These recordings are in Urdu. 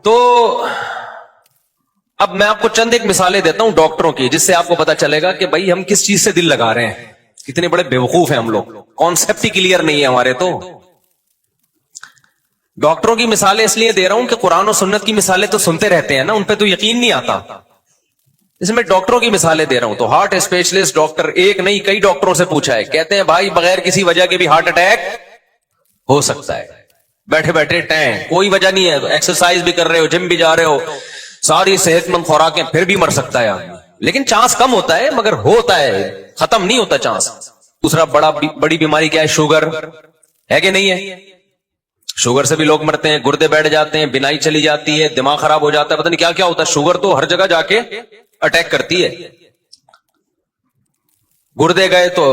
تو اب میں آپ کو چند ایک مثالیں دیتا ہوں ڈاکٹروں کی، جس سے آپ کو پتا چلے گا کہ بھائی ہم کس چیز سے دل لگا رہے ہیں، کتنے بڑے بیوقوف ہیں ہم لوگ، کانسیپٹ ہی کلیئر نہیں ہے ہمارے. تو ڈاکٹروں کی مثالیں اس لیے دے رہا ہوں کہ قرآن و سنت کی مثالیں تو سنتے رہتے ہیں نا، ان پہ تو یقین نہیں آتا، اس میں ڈاکٹروں کی مثالیں دے رہا ہوں. تو ہارٹ اسپیشلسٹ ڈاکٹر ایک نہیں کئی ڈاکٹروں سے پوچھا ہے، کہتے ہیں بھائی بغیر کسی وجہ کے بھی ہارٹ اٹیک ہو سکتا ہے، بیٹھے بیٹھے ٹین کوئی وجہ نہیں ہے، ایکسرسائز بھی کر رہے ہو، جم بھی جا رہے ہو، ساری صحت مند خوراکیں، پھر بھی مر سکتا ہے آدمی. لیکن چانس کم ہوتا ہے مگر ہوتا ہے، ختم نہیں ہوتا چانس. دوسرا بڑی بیماری کیا ہے؟ شوگر ہے کہ نہیں ہے؟ شوگر سے بھی لوگ مرتے ہیں، گردے بیٹھ جاتے ہیں، بینائی چلی جاتی ہے، دماغ خراب ہو جاتا ہے، پتہ نہیں کیا کیا ہوتا ہے. شوگر تو ہر جگہ جا کے اٹیک کرتی ہے. گردے گئے تو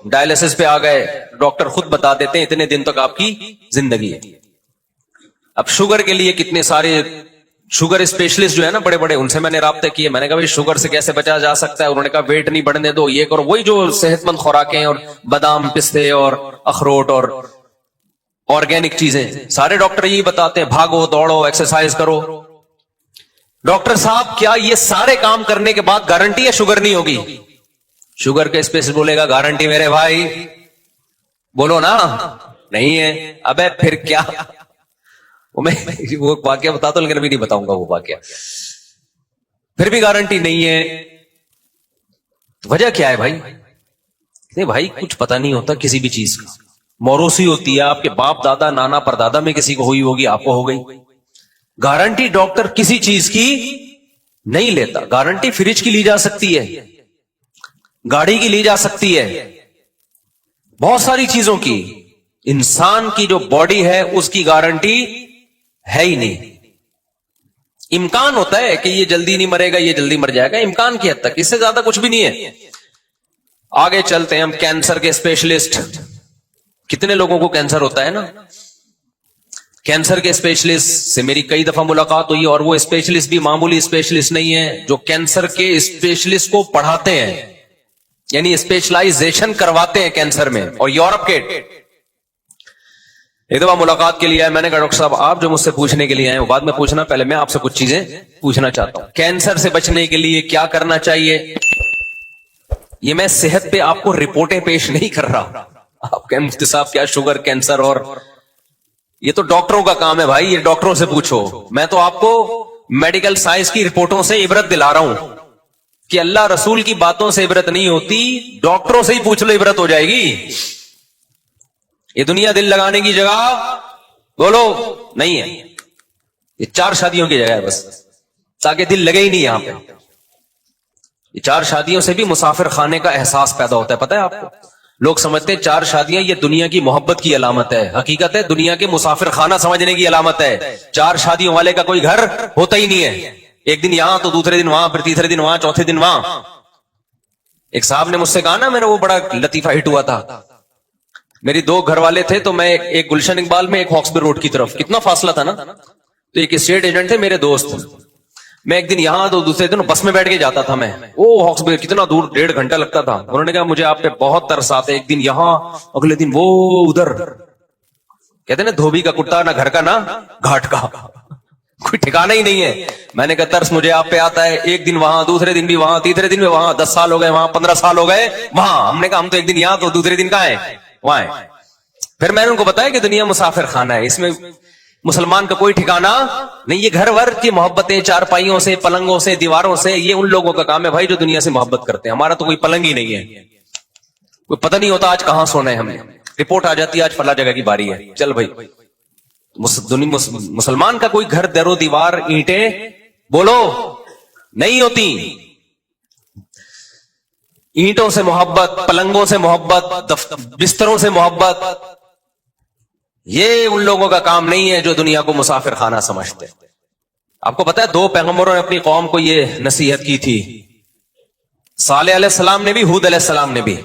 ڈائلسس پہ آ گئے، ڈاکٹر خود بتا دیتے ہیں اتنے دن تک آپ کی زندگی ہے. اب شوگر کے لیے کتنے سارے شوگر اسپیشلسٹ جو ہے نا بڑے بڑے، ان سے میں نے رابطے کیے، میں نے کہا بھائی شوگر سے کیسے بچا جا سکتا ہے؟ انہوں نے کہا ویٹ نہیں بڑھنے دو، یہ کرو، وہی جو صحت مند خوراکیں اور بادام پستے اور اخروٹ اور آرگینک چیزیں، سارے ڈاکٹر یہی بتاتے ہیں، بھاگو دوڑو ایکسرسائز کرو. ڈاکٹر صاحب کیا یہ سارے کام کرنے کے بعد گارنٹی ہے شوگر نہیں ہوگی؟ شوگر کے اسپیشلسٹ بولے گا گارنٹی میرے بھائی، بولو نا نہیں ہے. ابے پھر کیا؟ وہ واقعہ بتا دو لیکن ابھی نہیں بتاؤں گا وہ واقعہ. پھر بھی گارنٹی نہیں ہے. وجہ کیا ہے بھائی؟ نہیں بھائی کچھ پتا نہیں ہوتا کسی بھی چیز کا، موروثی ہوتی ہے، آپ کے باپ دادا نانا پردادا میں کسی کو ہوئی ہوگی، آپ کو ہو گئی. گارنٹی ڈاکٹر کسی چیز کی نہیں لیتا. گارنٹی فریج کی لی جا سکتی ہے، گاڑی کی لی جا سکتی ہے، بہت ساری چیزوں کی. انسان کی جو باڈی ہے اس کی گارنٹی ہے ہی نہیں. امکان ہوتا ہے کہ یہ جلدی نہیں مرے گا، یہ جلدی مر جائے گا، امکان کی حد تک، اس سے زیادہ کچھ بھی نہیں ہے. آگے چلتے ہیں ہم. کینسر کے اسپیشلسٹ، کتنے لوگوں کو کینسر ہوتا ہے نا. کینسر کے اسپیشلسٹ سے میری کئی دفعہ ملاقات ہوئی، اور وہ اسپیشلسٹ بھی معمولی اسپیشلسٹ نہیں ہے، جو کینسر کے اسپیشلسٹ کو پڑھاتے ہیں، یعنی اسپیشلائزیشن کرواتے ہیں کینسر میں. اور یورپ کے ایک دفعہ ملاقات کے لیے آئے، میں نے کہا ڈاکٹر صاحب آپ جو مجھ سے پوچھنے کے لیے آئے وہ بعد میں پوچھنا، پہلے میں آپ سے کچھ چیزیں پوچھنا چاہتا ہوں. کینسر سے بچنے کے لیے کیا کرنا چاہیے؟ یہ میں صحت پہ آپ کو رپورٹیں پیش نہیں کر رہا. آپ کہیں مفتی صاحب کیا شوگر کینسر، اور یہ تو ڈاکٹروں کا کام ہے بھائی، یہ ڈاکٹروں سے پوچھو. میں تو آپ کو میڈیکل سائنس کی رپورٹوں سے عبرت دلا رہا ہوں کہ اللہ رسول کی باتوں سے عبرت نہیں ہوتی، ڈاکٹروں سے ہی پوچھ لو عبرت ہو جائے گی. یہ دنیا دل لگانے کی جگہ بولو نہیں ہے، یہ 4 شادیوں کی جگہ ہے بس، تاکہ دل لگے ہی نہیں یہاں پہ. یہ 4 شادیوں سے بھی مسافر خانے کا احساس پیدا ہوتا ہے. پتہ ہے آپ کو، لوگ سمجھتے ہیں 4 شادیاں یہ دنیا کی محبت کی علامت ہے، حقیقت ہے دنیا کے مسافر خانہ سمجھنے کی علامت ہے. 4 شادیوں والے کا کوئی گھر ہوتا ہی نہیں ہے، ایک دن یہاں تو دوسرے دن وہاں، پھر تیسرے دن وہاں، چوتھے دن وہاں. ایک صاحب نے مجھ سے کہا نا، میں نے وہ بڑا لطیفہ ہٹ ہوا تھا. میری 2 گھر والے تھے، تو میں ایک گلشن اقبال میں، ایک ہاکسبی روڈ کی طرف، کتنا فاصلہ تھا نا. تو ایک اسٹیٹ ایجنٹ تھے میرے دوست، میں ایک دن یہاں تو دوسرے دن بس میں بیٹھ کے جاتا تھا. میں وہ ہاکسبی کتنا دور، 1.5 گھنٹہ لگتا تھا. انہوں نے کہا مجھے آپ پہ بہت ترس آتا ہے، ایک دن یہاں اگلے دن وہ ادھر. کہتے ہیں نا دھوبی کا کتا نہ گھر کا نہ گھاٹ کا، کوئی ٹھکانہ ہی نہیں ہے. میں نے کہا ترس مجھے آپ پہ آتا ہے، ایک دن وہاں، دوسرے دن بھی وہاں، تیسرے دن بھی وہاں، 10 سال ہو گئے وہاں، 15 سال ہو گئے وہاں. ہم نے کہا ہم تو ایک دن یہاں تو دوسرے دن کہاں ہیں؟ وہاں ہیں. پھر میں نے ان کو بتایا کہ دنیا مسافر خانہ ہے، اس میں مسلمان کا کوئی ٹھکانہ نہیں. یہ گھر ور کی محبتیں، چارپائیوں سے، پلنگوں سے، دیواروں سے، یہ ان لوگوں کا کام ہے بھائی جو دنیا سے محبت کرتے ہیں. ہمارا تو کوئی پلنگ ہی نہیں ہے، کوئی پتہ نہیں ہوتا آج کہاں سونا ہے ہمیں. رپورٹ آ جاتی ہے آج فلاں جگہ کی باری ہے، چل بھائی. مسلمان کا کوئی گھر، در و دیوار، اینٹیں بولو نہیں ہوتی. اینٹوں سے محبت، پلنگوں سے محبت، بستروں سے محبت، یہ ان لوگوں کا کام نہیں ہے جو دنیا کو مسافر خانہ سمجھتے. آپ کو پتا ہے 2 پیغمبروں نے اپنی قوم کو یہ نصیحت کی تھی. صالح علیہ السلام نے بھی، ہود علیہ السلام نے بھی.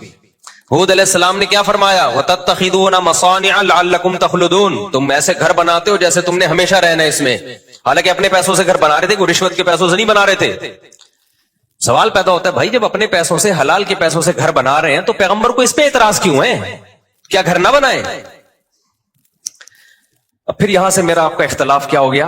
ہود علیہ السلام نے کیا فرمایا؟ وَتَتَّخِذُونَ مَصَانِعَ لَعَلَّكُمْ تَخْلُدُونَ. تم ایسے گھر بناتے ہو جیسے تم نے ہمیشہ رہنا ہے اس میں. حالانکہ اپنے پیسوں سے گھر بنا رہے تھے، کوئی رشوت کے پیسوں سے نہیں بنا رہے تھے. سوال پیدا ہوتا ہے بھائی جب اپنے پیسوں سے، حلال کے پیسوں سے گھر بنا رہے ہیں تو پیغمبر کو اس پہ اعتراض کیوں ہے؟ کیا گھر نہ بنائے؟ اب پھر یہاں سے میرا آپ کا اختلاف کیا ہو گیا؟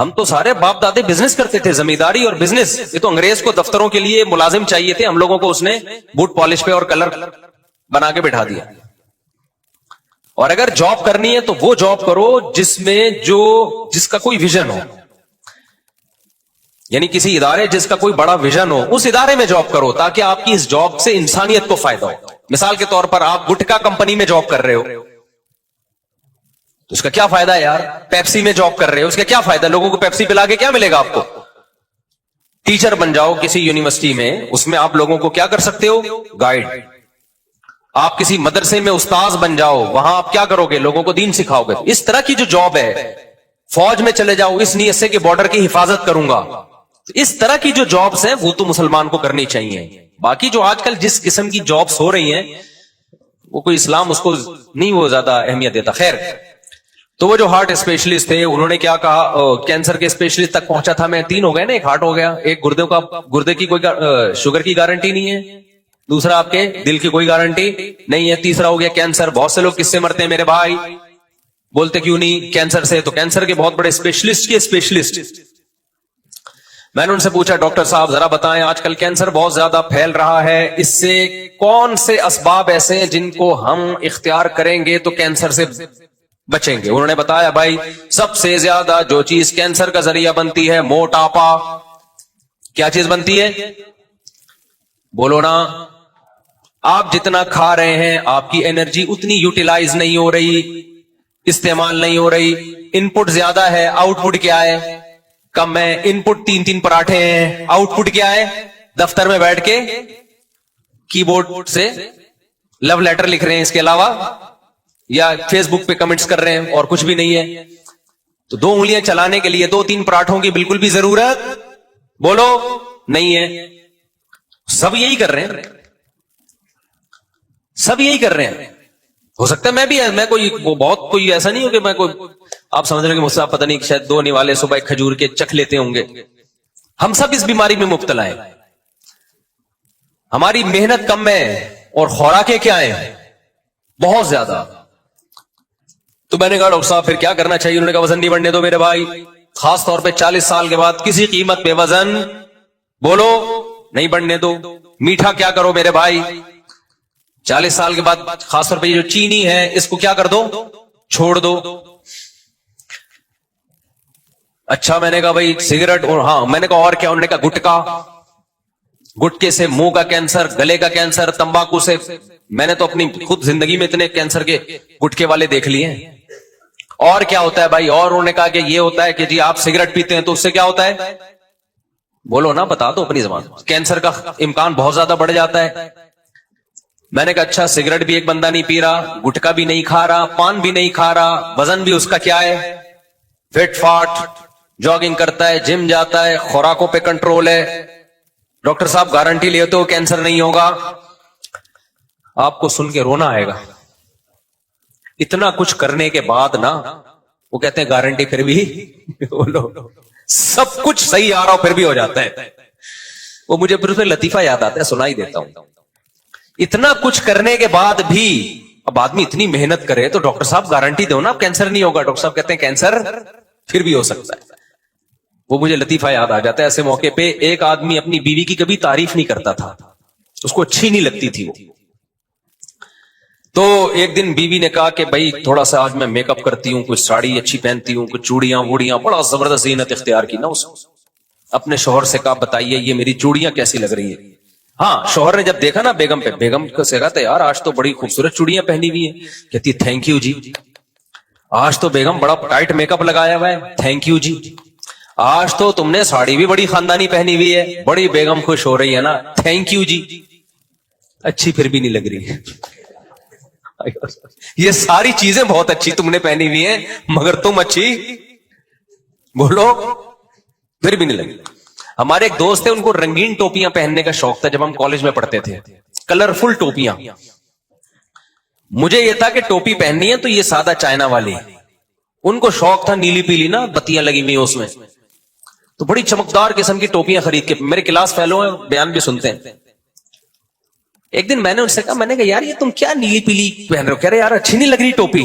ہم تو سارے باپ دادے بزنس کرتے تھے, زمینداری اور بزنس. یہ تو انگریز کو دفتروں کے لیے ملازم چاہیے تھے, ہم لوگوں کو اس نے بوٹ پالش پہ اور کلر بنا کے بٹھا دیا. اور اگر جاب کرنی ہے تو وہ جاب کرو جس کا کوئی ویژن ہو, یعنی کسی ادارے جس کا کوئی بڑا ویژن ہو, اس ادارے میں جاب کرو تاکہ آپ کی اس جاب سے انسانیت کو فائدہ ہو. مثال کے طور پر آپ گٹکا کمپنی میں جاب کر رہے ہو تو اس کا کیا فائدہ ہے یار؟ پیپسی میں جاب کر رہے ہو, اس کا کیا فائدہ؟ لوگوں کو پیپسی پلا کے کیا ملے گا آپ کو؟ ٹیچر بن جاؤ کسی یونیورسٹی میں, اس میں آپ لوگوں کو کیا کر سکتے ہو؟ گائیڈ. آپ کسی مدرسے میں استاذ بن جاؤ, وہاں آپ کیا کرو گے؟ لوگوں کو دین سکھاؤ گے. اس طرح کی جو جاب ہے, فوج میں چلے جاؤ اس نیت سے کہ بارڈر کی حفاظت کروں گا, اس طرح کی جو جابس ہیں وہ تو مسلمان کو کرنی چاہیے. باقی جو آج کل جس قسم کی جابس ہو رہی ہیں وہ کوئی اسلام اس کو نہیں وہ زیادہ اہمیت دیتا. خیر, تو وہ جو ہارٹ اسپیشلسٹ تھے انہوں نے کیا کہا, کینسر کے اسپیشلسٹ تک پہنچا تھا میں, 3 ہو گئے نا, ایک ہارٹ ہو گیا, ایک گردے کی کوئی شوگر کی گارنٹی نہیں ہے, دوسرا آپ کے دل کی کوئی گارنٹی نہیں ہے, تیسرا ہو گیا کینسر. بہت سے لوگ کس سے مرتے ہیں میرے بھائی؟ بولتے کیوں نہیں کینسر سے. تو کینسر کے بہت بڑے اسپیشلسٹ میں نے ان سے پوچھا, ڈاکٹر صاحب ذرا بتائیں آج کل کینسر بہت زیادہ پھیل رہا ہے, اس سے کون سے اسباب ایسے ہیں جن کو ہم اختیار کریں گے تو کینسر سے بچیں گے؟ انہوں نے بتایا, بھائی سب سے زیادہ جو چیز کینسر کا ذریعہ بنتی ہے موٹاپا. کیا چیز بنتی ہے؟ بولو نا. آپ جتنا کھا رہے ہیں آپ کی انرجی اتنی یوٹیلائز نہیں ہو رہی, استعمال نہیں ہو رہی. ان پٹ زیادہ ہے, آؤٹ پٹ کیا ہے؟ کم ہے. ان پٹ 3 پراٹھے ہیں, آؤٹ پٹ کیا ہے؟ دفتر میں بیٹھ کے کی بورڈ سے لو لیٹر لکھ رہے ہیں, اس کے علاوہ یا فیس بک پہ کمنٹس کر رہے ہیں, اور کچھ بھی نہیں ہے. تو 2 انگلیاں چلانے کے لیے 2-3 پراٹھوں کی بالکل بھی ضرورت بولو نہیں ہے. سب یہی کر رہے ہیں, سب یہی کر رہے ہیں. ہو سکتا ہے میں کوئی ایسا نہیں ہو کہ میں کوئی, آپ سمجھ رہے ہیں کہ مجھ سے آپ پتہ نہیں شاید 2 نوالے صبح ایک کھجور کے چکھ لیتے ہوں گے. ہم سب اس بیماری میں مبتلا ہیں. ہماری محنت کم ہے اور خوراکیں کیا ہیں؟ بہت زیادہ. تو میں نے کہا ڈاکٹر صاحب پھر کیا کرنا چاہیے؟ انہوں نے کہا وزن نہیں بڑھنے دو میرے بھائی, خاص طور پہ 40 سال کے بعد کسی قیمت پہ وزن بولو نہیں بڑھنے دو. میٹھا کیا کرو میرے بھائی؟ 40 سال کے بعد خاص طور پہ یہ جو چینی ہے اس کو کیا کر دو؟ چھوڑ دو. اچھا, میں نے کہا بھائی سگریٹ, اور ہاں میں نے کہا اور کیا؟ انہوں نے کہا گٹکا, گٹکے سے منہ کا کینسر, گلے کا کینسر, تمباکو سے. میں نے تو اپنی خود زندگی میں اتنے کینسر کے گٹکے والے دیکھ لیے ہیں. اور کیا ہوتا ہے بھائی؟ اور انہوں نے کہا کہ یہ ہوتا ہے کہ جی آپ سگریٹ پیتے ہیں تو اس سے کیا ہوتا ہے؟ بولو نا, بتا دو اپنی زبان. کینسر کا امکان بہت زیادہ بڑھ جاتا ہے. میں نے کہا اچھا, سگریٹ بھی ایک بندہ نہیں پی رہا, گٹکا بھی نہیں کھا رہا, پان بھی نہیں کھا رہا, وزن بھی اس کا کیا ہے؟ فٹ فاٹ, جاگنگ کرتا ہے, جم جاتا ہے, خوراکوں پہ کنٹرول ہے. ڈاکٹر صاحب گارنٹی لیتے ہو کینسر نہیں ہوگا؟ آپ کو سن کے رونا آئے گا. اتنا کچھ کرنے کے بعد نا وہ کہتے ہیں گارنٹی, پھر بھی بولو سب کچھ صحیح آ رہا ہو پھر بھی ہو جاتا ہے. وہ مجھے پھر لطیفہ یاد آتا ہے, سنائی دیتا ہوں. اتنا کچھ کرنے کے بعد بھی اب آدمی اتنی محنت کرے تو ڈاکٹر صاحب گارنٹی دو نا کینسر نہیں ہوگا. ڈاکٹر صاحب کہتے ہیں کینسر پھر بھی ہو سکتا ہے. وہ مجھے لطیفہ یاد آ جاتا ہے. ایسے موقع پہ ایک آدمی اپنی بیوی کی کبھی تعریف نہیں کرتا تھا, اس کو اچھی نہیں لگتی تھی وہ. تو ایک دن بیوی نے کہا کہ بھائی تھوڑا سا آج میں میک اپ کرتی ہوں, کچھ ساڑی اچھی پہنتی ہوں, کچھ چوڑیاں ووڑیاں, بڑا زبردست زینت اختیار کی نا اس. اپنے شوہر سے کہا بتائیے یہ میری چوڑیاں کیسی لگ رہی ہیں. ہاں, شوہر نے جب دیکھا نا بیگم پہ, بیگم سے کہا تھا یار آج تو بڑی خوبصورت چوڑیاں پہنی ہوئی ہیں. کہتی تھینک یو جی. آج تو بیگم بڑا ٹائٹ میک اپ لگایا ہوا ہے. تھینک یو جی. آج تو تم نے ساڑی بھی بڑی خاندانی پہنی ہوئی ہے. بڑی بیگم خوش ہو رہی ہے نا. تھینک یو جی. اچھی پھر بھی نہیں لگ رہی. یہ ساری چیزیں بہت اچھی تم نے پہنی ہوئی ہیں مگر تم اچھی بولو پھر بھی نہیں لگی. ہمارے ایک دوست تھے, ان کو رنگین ٹوپیاں پہننے کا شوق تھا جب ہم کالج میں پڑھتے تھے, کلرفل ٹوپیاں. مجھے یہ تھا کہ ٹوپی پہننی ہے تو یہ سادہ چائنا والی. ان کو شوق تھا نیلی پیلی نا بتیاں لگی ہوئی اس میں, تو بڑی چمکدار قسم کی ٹوپیاں خرید کے. میرے کلاس فیلو ہیں, بیان بھی سنتے ہیں. ایک دن میں نے ان سے کہا, میں نے کہا یار یہ تم کیا نیلی پیلی پہن رہے ہو؟ کہہ رہے یار اچھی نہیں لگ رہی ٹوپی.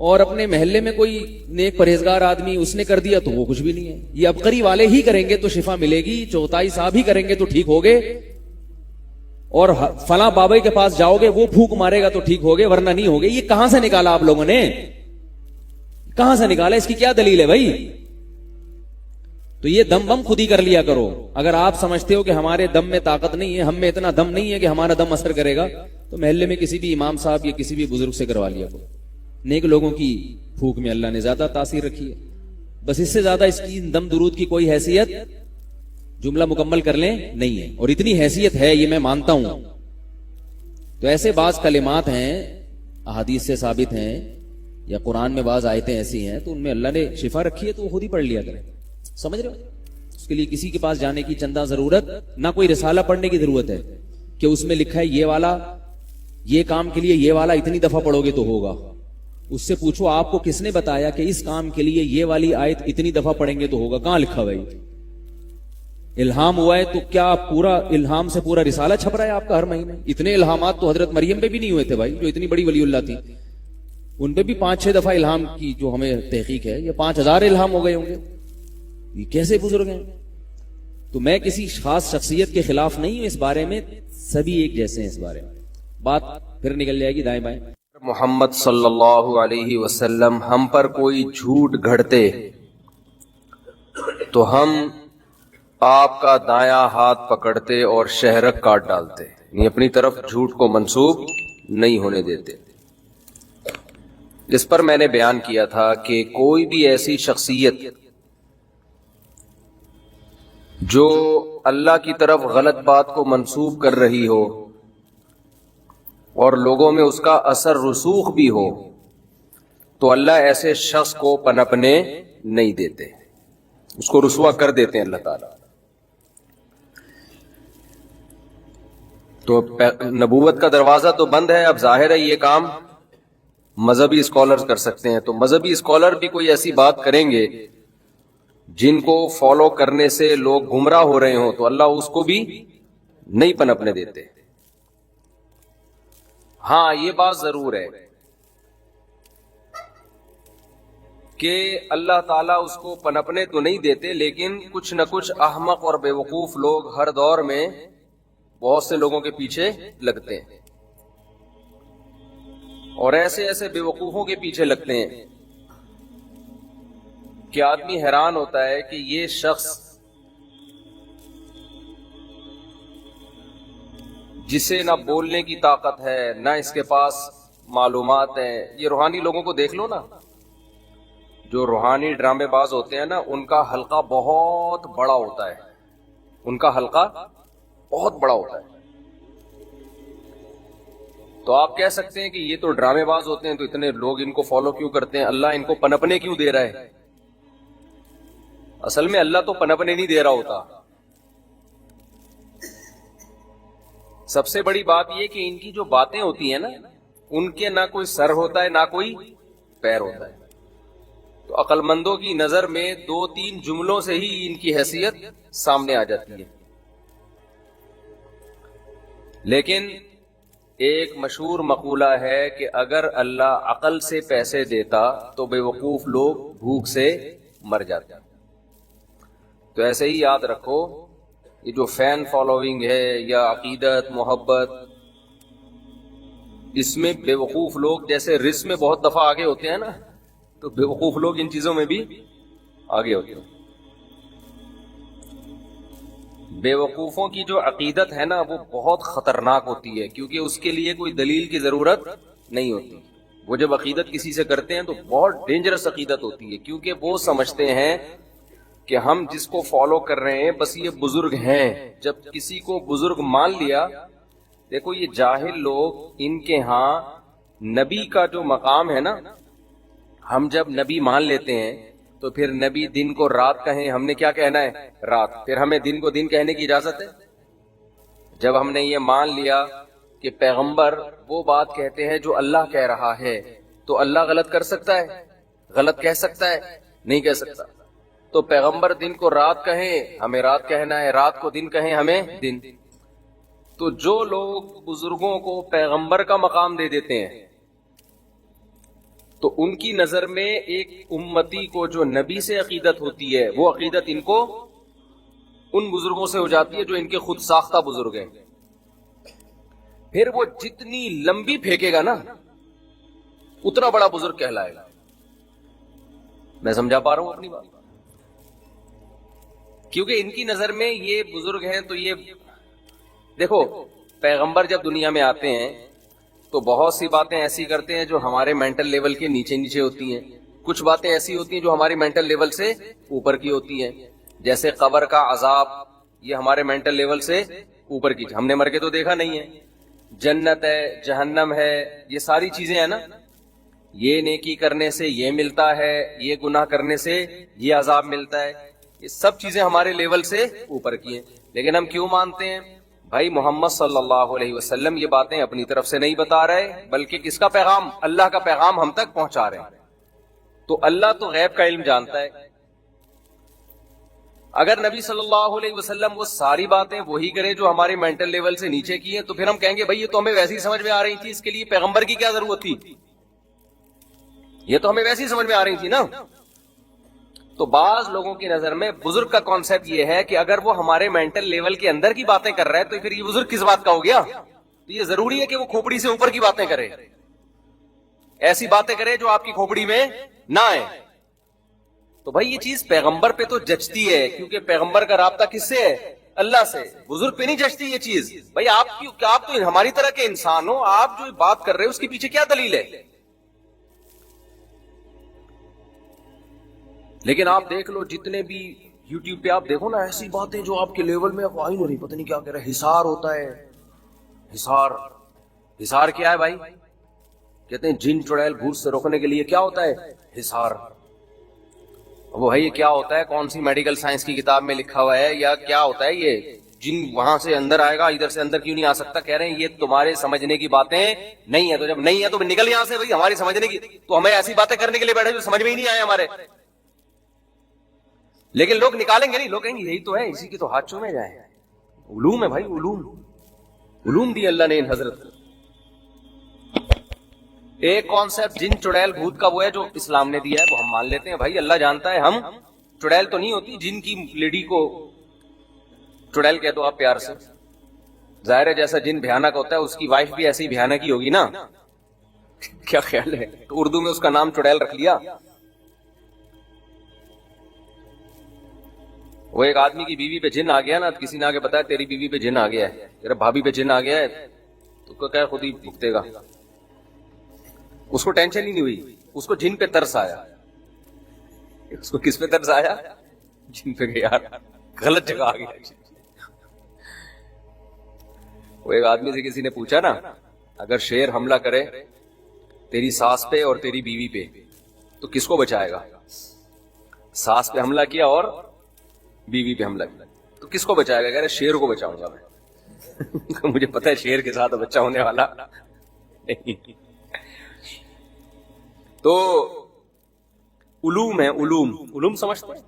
اور اپنے محلے میں کوئی نیک پرہیزگار آدمی اس نے کر دیا تو وہ کچھ بھی نہیں ہے. یہ ابقری والے ہی کریں گے تو شفا ملے گی, چوتھائی صاحب ہی کریں گے تو ٹھیک ہوگے, اور فلاں بابا کے پاس جاؤ گے وہ پھونک مارے گا تو ٹھیک ہوگے ورنہ نہیں ہوگے. یہ کہاں سے نکالا آپ لوگوں نے, کہاں سے نکالا, اس کی کیا دلیل ہے بھائی؟ تو یہ دم بم خود ہی کر لیا کرو. اگر آپ سمجھتے ہو کہ ہمارے دم میں طاقت نہیں ہے, ہم میں اتنا دم نہیں ہے کہ ہمارا دم اثر کرے گا, تو محلے میں کسی بھی امام صاحب یا کسی بھی بزرگ سے کروا لیا کرو. نیک لوگوں کی پھونک میں اللہ نے زیادہ تاثیر رکھی ہے. بس اس سے زیادہ اس کی دم درود کی کوئی حیثیت, جملہ مکمل کر لیں, نہیں ہے. اور اتنی حیثیت ہے یہ میں مانتا ہوں. تو ایسے بعض کلمات ہیں احادیث سے ثابت ہیں یا قرآن میں بعض آیتیں ایسی ہیں تو ان میں اللہ نے شفا رکھی ہے تو وہ خود ہی پڑھ لیا کریں. سمجھ رہے ہو؟ اس کے لیے کسی کے پاس جانے کی چندہ ضرورت نہ, کوئی رسالہ پڑھنے کی ضرورت ہے کہ اس میں لکھا ہے یہ والا, یہ کام کے لیے یہ والا اتنی دفعہ پڑھو گے تو ہوگا. اس سے پوچھو آپ کو کس نے بتایا کہ اس کام کے لیے یہ والی آیت اتنی دفعہ پڑھیں گے تو ہوگا؟ کہاں لکھا بھائی؟ الہام ہوا ہے تو کیا پورا الہام سے پورا رسالہ چھپ رہا ہے آپ کا ہر مہینے؟ اتنے الہامات تو حضرت مریم پہ بھی نہیں ہوئے تھے بھائی, جو اتنی بڑی ولی اللہ تھی. ان پہ بھی 5-6 دفعہ الہام کی جو ہمیں تحقیق ہے, یہ 5000 الہام ہو گئے ہوں گے. یہ کیسے بزرگ ہیں؟ تو میں کسی خاص شخصیت کے خلاف نہیں ہوں, اس بارے میں سبھی ایک جیسے ہیں. اس بارے میں بات پھر نکل جائے گی دائیں بائیں. محمد صلی اللہ علیہ وسلم ہم پر کوئی جھوٹ گھڑتے تو ہم آپ کا دایاں ہاتھ پکڑتے اور شہرک کاٹ ڈالتے, یعنی اپنی طرف جھوٹ کو منسوب نہیں ہونے دیتے. اس پر میں نے بیان کیا تھا کہ کوئی بھی ایسی شخصیت جو اللہ کی طرف غلط بات کو منسوب کر رہی ہو اور لوگوں میں اس کا اثر رسوخ بھی ہو, تو اللہ ایسے شخص کو پنپنے نہیں دیتے, اس کو رسوا کر دیتے ہیں اللہ تعالیٰ. تو نبوت کا دروازہ تو بند ہے. اب ظاہر ہے یہ کام مذہبی اسکالرز کر سکتے ہیں, تو مذہبی اسکالر بھی کوئی ایسی بات کریں گے جن کو فالو کرنے سے لوگ گمراہ ہو رہے ہوں, تو اللہ اس کو بھی نہیں پنپنے دیتے. ہاں یہ بات ضرور ہے کہ اللہ تعالیٰ اس کو پنپنے تو نہیں دیتے, لیکن کچھ نہ کچھ احمق اور بے وقوف لوگ ہر دور میں بہت سے لوگوں کے پیچھے لگتے ہیں, اور ایسے ایسے بے وقوفوں کے پیچھے لگتے ہیں کہ آدمی حیران ہوتا ہے کہ یہ شخص جسے نہ بولنے کی طاقت ہے نہ اس کے پاس معلومات ہیں. یہ روحانی لوگوں کو دیکھ لو نا, جو روحانی ڈرامے باز ہوتے ہیں نا, ان کا حلقہ بہت بڑا ہوتا ہے, ان کا حلقہ بہت بڑا ہوتا ہے. تو آپ کہہ سکتے ہیں کہ یہ تو ڈرامے باز ہوتے ہیں تو اتنے لوگ ان کو فالو کیوں کرتے ہیں, اللہ ان کو پنپنے کیوں دے رہا ہے؟ اصل میں اللہ تو پنپنے نہیں دے رہا ہوتا. سب سے بڑی بات یہ کہ ان کی جو باتیں ہوتی ہیں نا, ان کے نہ کوئی سر ہوتا ہے نہ کوئی پیر ہوتا ہے. تو عقل مندوں کی نظر میں 2-3 جملوں سے ہی ان کی حیثیت سامنے آ جاتی ہے. لیکن ایک مشہور مقولہ ہے کہ اگر اللہ عقل سے پیسے دیتا تو بے وقوف لوگ بھوک سے مر جاتے. تو ایسے ہی یاد رکھو, یہ جو فین فالوئنگ ہے یا عقیدت محبت, اس میں بے وقوف لوگ جیسے رزق میں بہت دفعہ آگے ہوتے ہیں نا, تو بے وقوف لوگ ان چیزوں میں بھی آگے ہوتے ہیں. بے وقوفوں کی جو عقیدت ہے نا وہ بہت خطرناک ہوتی ہے, کیونکہ اس کے لیے کوئی دلیل کی ضرورت نہیں ہوتی. وہ جب عقیدت کسی سے کرتے ہیں تو بہت ڈینجرس عقیدت ہوتی ہے, کیونکہ وہ سمجھتے ہیں کہ ہم جس کو فالو کر رہے ہیں بس یہ بزرگ ہیں. جب کسی کو بزرگ مان لیا, دیکھو یہ جاہل لوگ, ان کے ہاں نبی کا جو مقام ہے نا, ہم جب نبی مان لیتے ہیں تو پھر نبی دن کو رات کہیں, ہم نے کیا کہنا ہے؟ رات. پھر ہمیں دن کو دن کہنے کی اجازت ہے؟ جب ہم نے یہ مان لیا کہ پیغمبر وہ بات کہتے ہیں جو اللہ کہہ رہا ہے, تو اللہ غلط کر سکتا ہے؟ غلط کہہ سکتا ہے؟ نہیں کہہ سکتا. تو پیغمبر دن کو رات کہیں, ہمیں رات کہنا ہے, رات کو دن کہیں, ہمیں دن. تو جو لوگ بزرگوں کو پیغمبر کا مقام دے دیتے ہیں تو ان کی نظر میں ایک امتی کو جو نبی سے عقیدت ہوتی ہے وہ عقیدت ان کو ان بزرگوں سے ہو جاتی ہے جو ان کے خود ساختہ بزرگ ہیں. پھر وہ جتنی لمبی پھینکے گا نا اتنا بڑا بزرگ کہلائے گا. میں سمجھا پا رہا ہوں اپنی بات؟ کیونکہ ان کی نظر میں یہ بزرگ ہیں تو یہ دیکھو پیغمبر جب دنیا میں آتے ہیں تو بہت سی باتیں ایسی کرتے ہیں جو ہمارے مینٹل لیول کے نیچے نیچے ہوتی ہیں, کچھ باتیں ایسی ہوتی ہیں جو ہماری مینٹل لیول سے اوپر کی ہوتی ہیں, جیسے قبر کا عذاب یہ ہمارے مینٹل لیول سے اوپر کی, ہم نے مر کے تو دیکھا نہیں ہے. جنت ہے, جہنم ہے, یہ ساری چیزیں ہیں نا, یہ نیکی کرنے سے یہ ملتا ہے, یہ گناہ کرنے سے یہ عذاب ملتا ہے, یہ سب چیزیں ہمارے لیول سے اوپر کی ہیں. لیکن ہم کیوں مانتے ہیں؟ بھائی محمد صلی اللہ علیہ وسلم یہ باتیں اپنی طرف سے نہیں بتا رہے بلکہ کس کا پیغام؟ اللہ کا پیغام ہم تک پہنچا رہے ہیں. تو اللہ تو غیب کا علم جانتا ہے. اگر نبی صلی اللہ علیہ وسلم وہ ساری باتیں وہی کرے جو ہمارے مینٹل لیول سے نیچے کی ہیں تو پھر ہم کہیں گے بھائی یہ تو ہمیں ویسے ہی سمجھ میں آ رہی تھی, اس کے لیے پیغمبر کی کیا ضرورت تھی, یہ تو ہمیں ویسے ہی سمجھ میں آ رہی تھی نا. تو بعض لوگوں کی نظر میں بزرگ کا کانسیپٹ یہ ہے کہ اگر وہ ہمارے مینٹل لیول کے اندر کی باتیں کر رہا ہے تو پھر یہ بزرگ کس بات کا ہو گیا؟ تو یہ ضروری ہے کہ وہ کھوپڑی سے اوپر کی باتیں کرے, ایسی باتیں کرے جو آپ کی کھوپڑی میں نہ آئے. تو بھائی یہ چیز پیغمبر پہ تو جچتی ہے کیونکہ پیغمبر کا رابطہ کس سے ہے؟ اللہ سے. بزرگ پہ نہیں جچتی یہ چیز. بھائی آپ تو ہماری طرح کے انسان ہو, آپ جو بات کر رہے ہو اس کے پیچھے کیا دلیل ہے؟ لیکن آپ دیکھ لو جتنے بھی یوٹیوب پہ آپ دیکھو نا ایسی باتیں جو آپ کے لیول میں آئی نہیں, پتہ نہیں کیا کہہ رہے. حصار ہوتا ہے, حصار کیا ہے بھائی؟ کہتے ہیں جن چڑیل بھوت سے روکنے کے لیے کیا ہوتا ہے؟ حصار. وہ بھائی یہ کیا ہوتا ہے؟ کون سی میڈیکل سائنس کی کتاب میں لکھا ہوا ہے یا کیا ہوتا ہے یہ؟ جن وہاں سے اندر آئے گا, ادھر سے اندر کیوں نہیں آ سکتا؟ کہہ رہے ہیں یہ تمہارے سمجھنے کی باتیں نہیں ہے. تو جب نہیں ہے تو نکل یہاں سے بھائی, ہماری سمجھنے کی. تو ہمیں ایسی باتیں کرنے کے لیے بیٹھے جو سمجھ میں ہی نہیں آئے ہمارے. لیکن لوگ نکالیں گے نہیں, لوگ کہیں گے یہی تو ہے, اسی کے تو ہاتھ چومے جائیں. علوم ہے بھائی, علوم دی اللہ نے ان حضرت کو. ایک کانسیپٹ جن چڑیل بھوت کا وہ ہے جو اسلام نے دیا ہے, وہ ہم مان لیتے ہیں بھائی اللہ جانتا ہے. ہم چڑیل تو نہیں ہوتی, جن کی لیڈی کو چڑیل کہہ دو آپ پیار سے. ظاہر ہے جیسا جن بھیانک ہوتا ہے اس کی وائف بھی ایسی بھیانک ہی ہوگی نا, کیا خیال ہے؟ تو اردو میں اس کا نام چڑیل رکھ لیا. وہ ایک آدمی کی بیوی پہ جن آ گیا نا, کسی نے آگے بتایا تیری بیوی پہ جن آ گیا ہے, تیرے بھابھی پہ جن آ گیا ہے, تو کیا خود ہی بھگتے گا. اس کو ٹینشن ہی نہیں ہوئی, اس کو جن پہ ترس آیا. اس کو کس پہ ترس آیا؟ جن پہ. یار غلط جگہ آ گیا. وہ ایک آدمی سے کسی نے پوچھا نا اگر شیر حملہ کرے تیری ساس پہ اور تیری بیوی پہ تو کس کو بچائے گا؟ ساس پہ حملہ کیا اور بیوی پہ حملہ کیا تو کس کو بچائے گا؟ کہہ رہے شیر کو بچاؤں گا میں. مجھے پتا ہے شیر کے ساتھ بچہ ہونے والا نہیں. تو علوم ہے, علوم سمجھتے ہیں.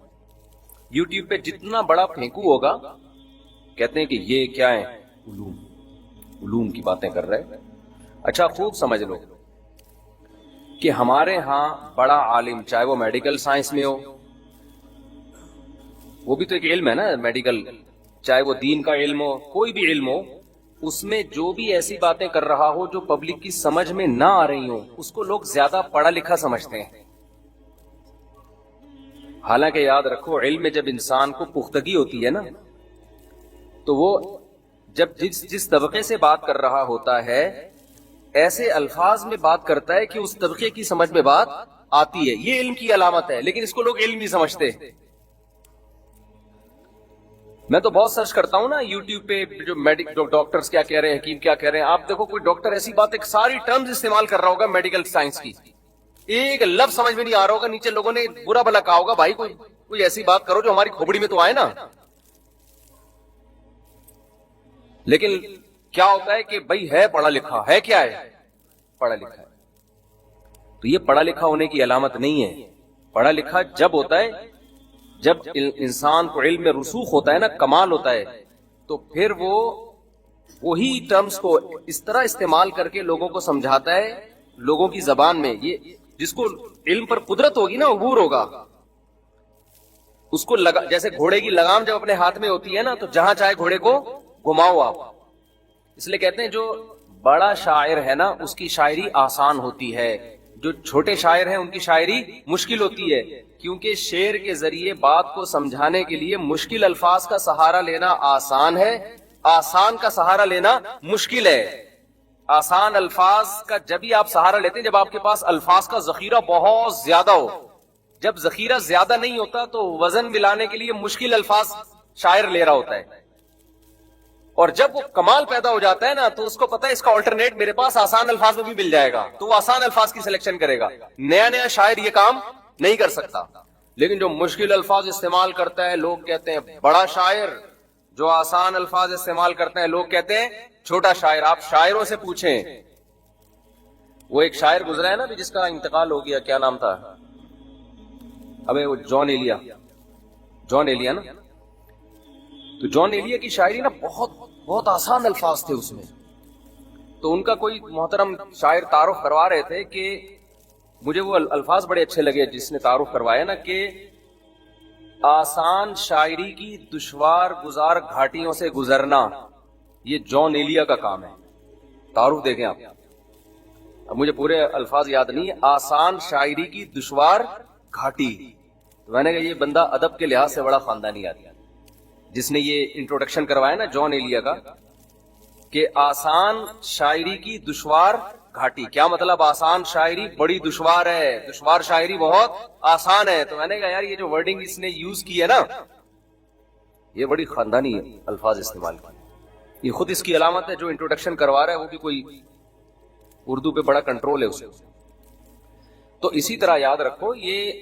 یوٹیوب پہ جتنا بڑا پھینکو ہوگا کہتے ہیں کہ یہ کیا ہے؟ علوم کی باتیں کر رہے. اچھا خوب سمجھ لو کہ ہمارے ہاں بڑا عالم چاہے وہ میڈیکل سائنس میں ہو, وہ بھی تو ایک علم ہے نا میڈیکل, چاہے وہ دین کا علم ہو, کوئی بھی علم ہو, اس میں جو بھی ایسی باتیں کر رہا ہو جو پبلک کی سمجھ میں نہ آ رہی ہو اس کو لوگ زیادہ پڑھا لکھا سمجھتے ہیں. حالانکہ یاد رکھو علم میں جب انسان کو پختگی ہوتی ہے نا تو وہ جب جس طبقے سے بات کر رہا ہوتا ہے ایسے الفاظ میں بات کرتا ہے کہ اس طبقے کی سمجھ میں بات آتی ہے. یہ علم کی علامت ہے, لیکن اس کو لوگ علم نہیں سمجھتے. میں تو بہت سرچ کرتا ہوں نا یوٹیوب پہ جو ڈاکٹرز کیا کہہ رہے ہیں, حکیم کیا کہہ رہے ہیں. آپ دیکھو کوئی ڈاکٹر ایسی بات ایک ساری ٹرمز استعمال کر رہا ہوگا میڈیکل سائنس کی, ایک لفظ سمجھ میں نہیں آ رہا ہوگا, نیچے لوگوں نے برا بھلا کہا ہوگا بھائی کوئی ایسی بات کرو جو ہماری کھوپڑی میں تو آئے نا. لیکن کیا ہوتا ہے کہ بھائی ہے پڑھا لکھا, ہے کیا ہے؟ پڑھا لکھا ہے. تو یہ پڑھا لکھا ہونے کی علامت نہیں ہے. پڑھا لکھا جب ہوتا ہے جب انسان کو علم میں رسوخ ہوتا ہے نا, کمال ہوتا ہے, تو پھر وہ وہی ٹرمز کو اس طرح استعمال کر کے لوگوں کو سمجھاتا ہے لوگوں کی زبان میں, یہ جس کو علم پر قدرت ہوگی نا، عبور ہوگا، اس کو جیسے گھوڑے کی لگام جب اپنے ہاتھ میں ہوتی ہے نا، تو جہاں چاہے گھوڑے کو گھماؤ آپ. اس لیے کہتے ہیں جو بڑا شاعر ہے نا اس کی شاعری آسان ہوتی ہے، جو چھوٹے شاعر ہیں ان کی شاعری مشکل ہوتی ہے، کیونکہ شعر کے ذریعے بات کو سمجھانے کے لیے مشکل الفاظ کا سہارا لینا آسان ہے، آسان کا سہارا لینا مشکل ہے. آسان الفاظ کا جب ہی آپ سہارا لیتے ہیں جب آپ کے پاس الفاظ کا ذخیرہ بہت زیادہ ہو. جب ذخیرہ زیادہ نہیں ہوتا تو وزن ملانے کے لیے مشکل الفاظ شاعر لے رہا ہوتا ہے، اور جب وہ کمال پیدا ہو جاتا ہے نا تو اس کو پتا ہے اس کا آلٹرنیٹ میرے پاس آسان الفاظ میں بھی مل جائے گا، تو وہ آسان الفاظ کی سلیکشن کرے گا. نیا نیا شاعر یہ کام نہیں کر سکتا، لیکن جو مشکل الفاظ استعمال کرتا ہے لوگ کہتے ہیں بڑا شاعر، جو آسان الفاظ استعمال کرتا ہے لوگ کہتے ہیں چھوٹا شاعر. آپ شاعروں سے پوچھیں، وہ ایک شاعر گزرا ہے نا جس کا انتقال ہو گیا، کیا نام تھا؟ ابے وہ جان ایلیا نا. تو جان ایلیا کی شاعری نا بہت آسان الفاظ تھے اس میں. تو ان کا کوئی محترم شاعر تعارف کروا رہے تھے کہ مجھے وہ الفاظ بڑے اچھے لگے جس نے تعارف کروایا نا، کہ آسان شاعری کی دشوار گزار گھاٹیوں سے گزرنا یہ جان ایلیا کا کام ہے. تعارف دیکھیں آپ، اب مجھے پورے الفاظ یاد نہیں ہے. آسان شاعری کی دشوار گھاٹی. تو میں نے کہا یہ بندہ ادب کے لحاظ سے بڑا خاندانی آدمی جس نے یہ انٹروڈکشن کروایا نا جان ایلیا کا، کہ آسان شاعری کی دشوار گھاٹی. کیا مطلب؟ آسان شاعری بڑی دشوار ہے، دشوار شاعری بہت آسان ہے. تو میں نے کہا یار یہ جو ورڈنگ اس نے یوز کی ہے نا یہ بڑی خاندانی الفاظ استعمال کی. یہ خود اس کی علامت ہے جو انٹروڈکشن کروا رہا ہے وہ بھی کوئی اردو پہ بڑا کنٹرول ہے اسے. تو اسی طرح یاد رکھو یہ